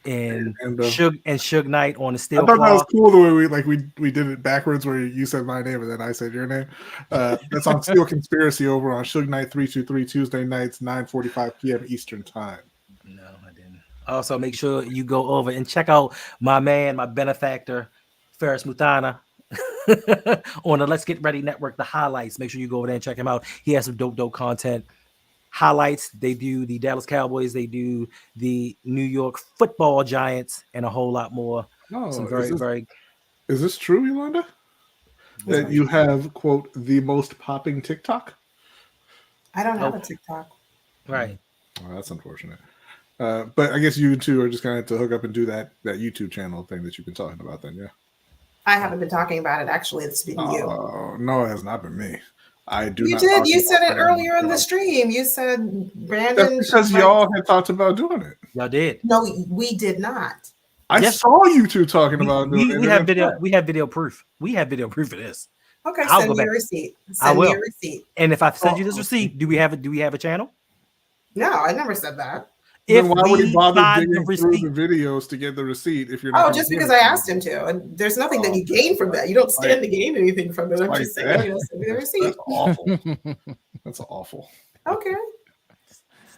B: and Suge Knight on the Steel.
C: I thought that was cool the way we did it backwards, where you said my name and then I said your name. That's on Steel Conspiracy over on Suge Knight 323 Tuesday nights, 9:45 p.m. Eastern time.
B: No, I didn't. Also, make sure you go over and check out my man, my benefactor, Ferris Mutana. On the Let's Get Ready Network, the highlights. Make sure you go over there and check him out. He has some dope content. Highlights. They do the Dallas Cowboys. They do the New York Football Giants, and a whole lot more. Some very.
C: Is this true, Yolanda? That you have, quote, the most popping TikTok?
D: I don't have a TikTok.
B: Right.
C: Oh, that's unfortunate. But I guess you two are just going to have to hook up and do that YouTube channel thing that you've been talking about then, yeah?
D: I haven't been talking about it. Actually, it's been you.
C: No, it has not been me. I do.
D: You did. You said it earlier in the stream. You said Brandon.
C: That's because y'all had talked about doing it.
B: Y'all did.
D: No, we did not.
C: I saw you two talking about doing it.
B: We have video. We have video proof. We have video proof of this.
D: Okay, send me a receipt. Send me a receipt.
B: And if I send you this receipt, do we have a channel?
D: No, I never said that.
C: Then why would he bother digging through the videos to get the receipt if you're not?
D: Oh, just because I asked him to. And there's nothing that you gain from that. You don't stand to gain anything from it. I'm just saying, send me the receipt.
C: That's awful. That's awful.
D: Okay.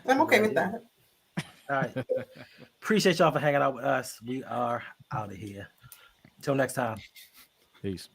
D: I'm okay with that.
B: All right. Appreciate y'all for hanging out with us. We are out of here. Till next time.
E: Peace.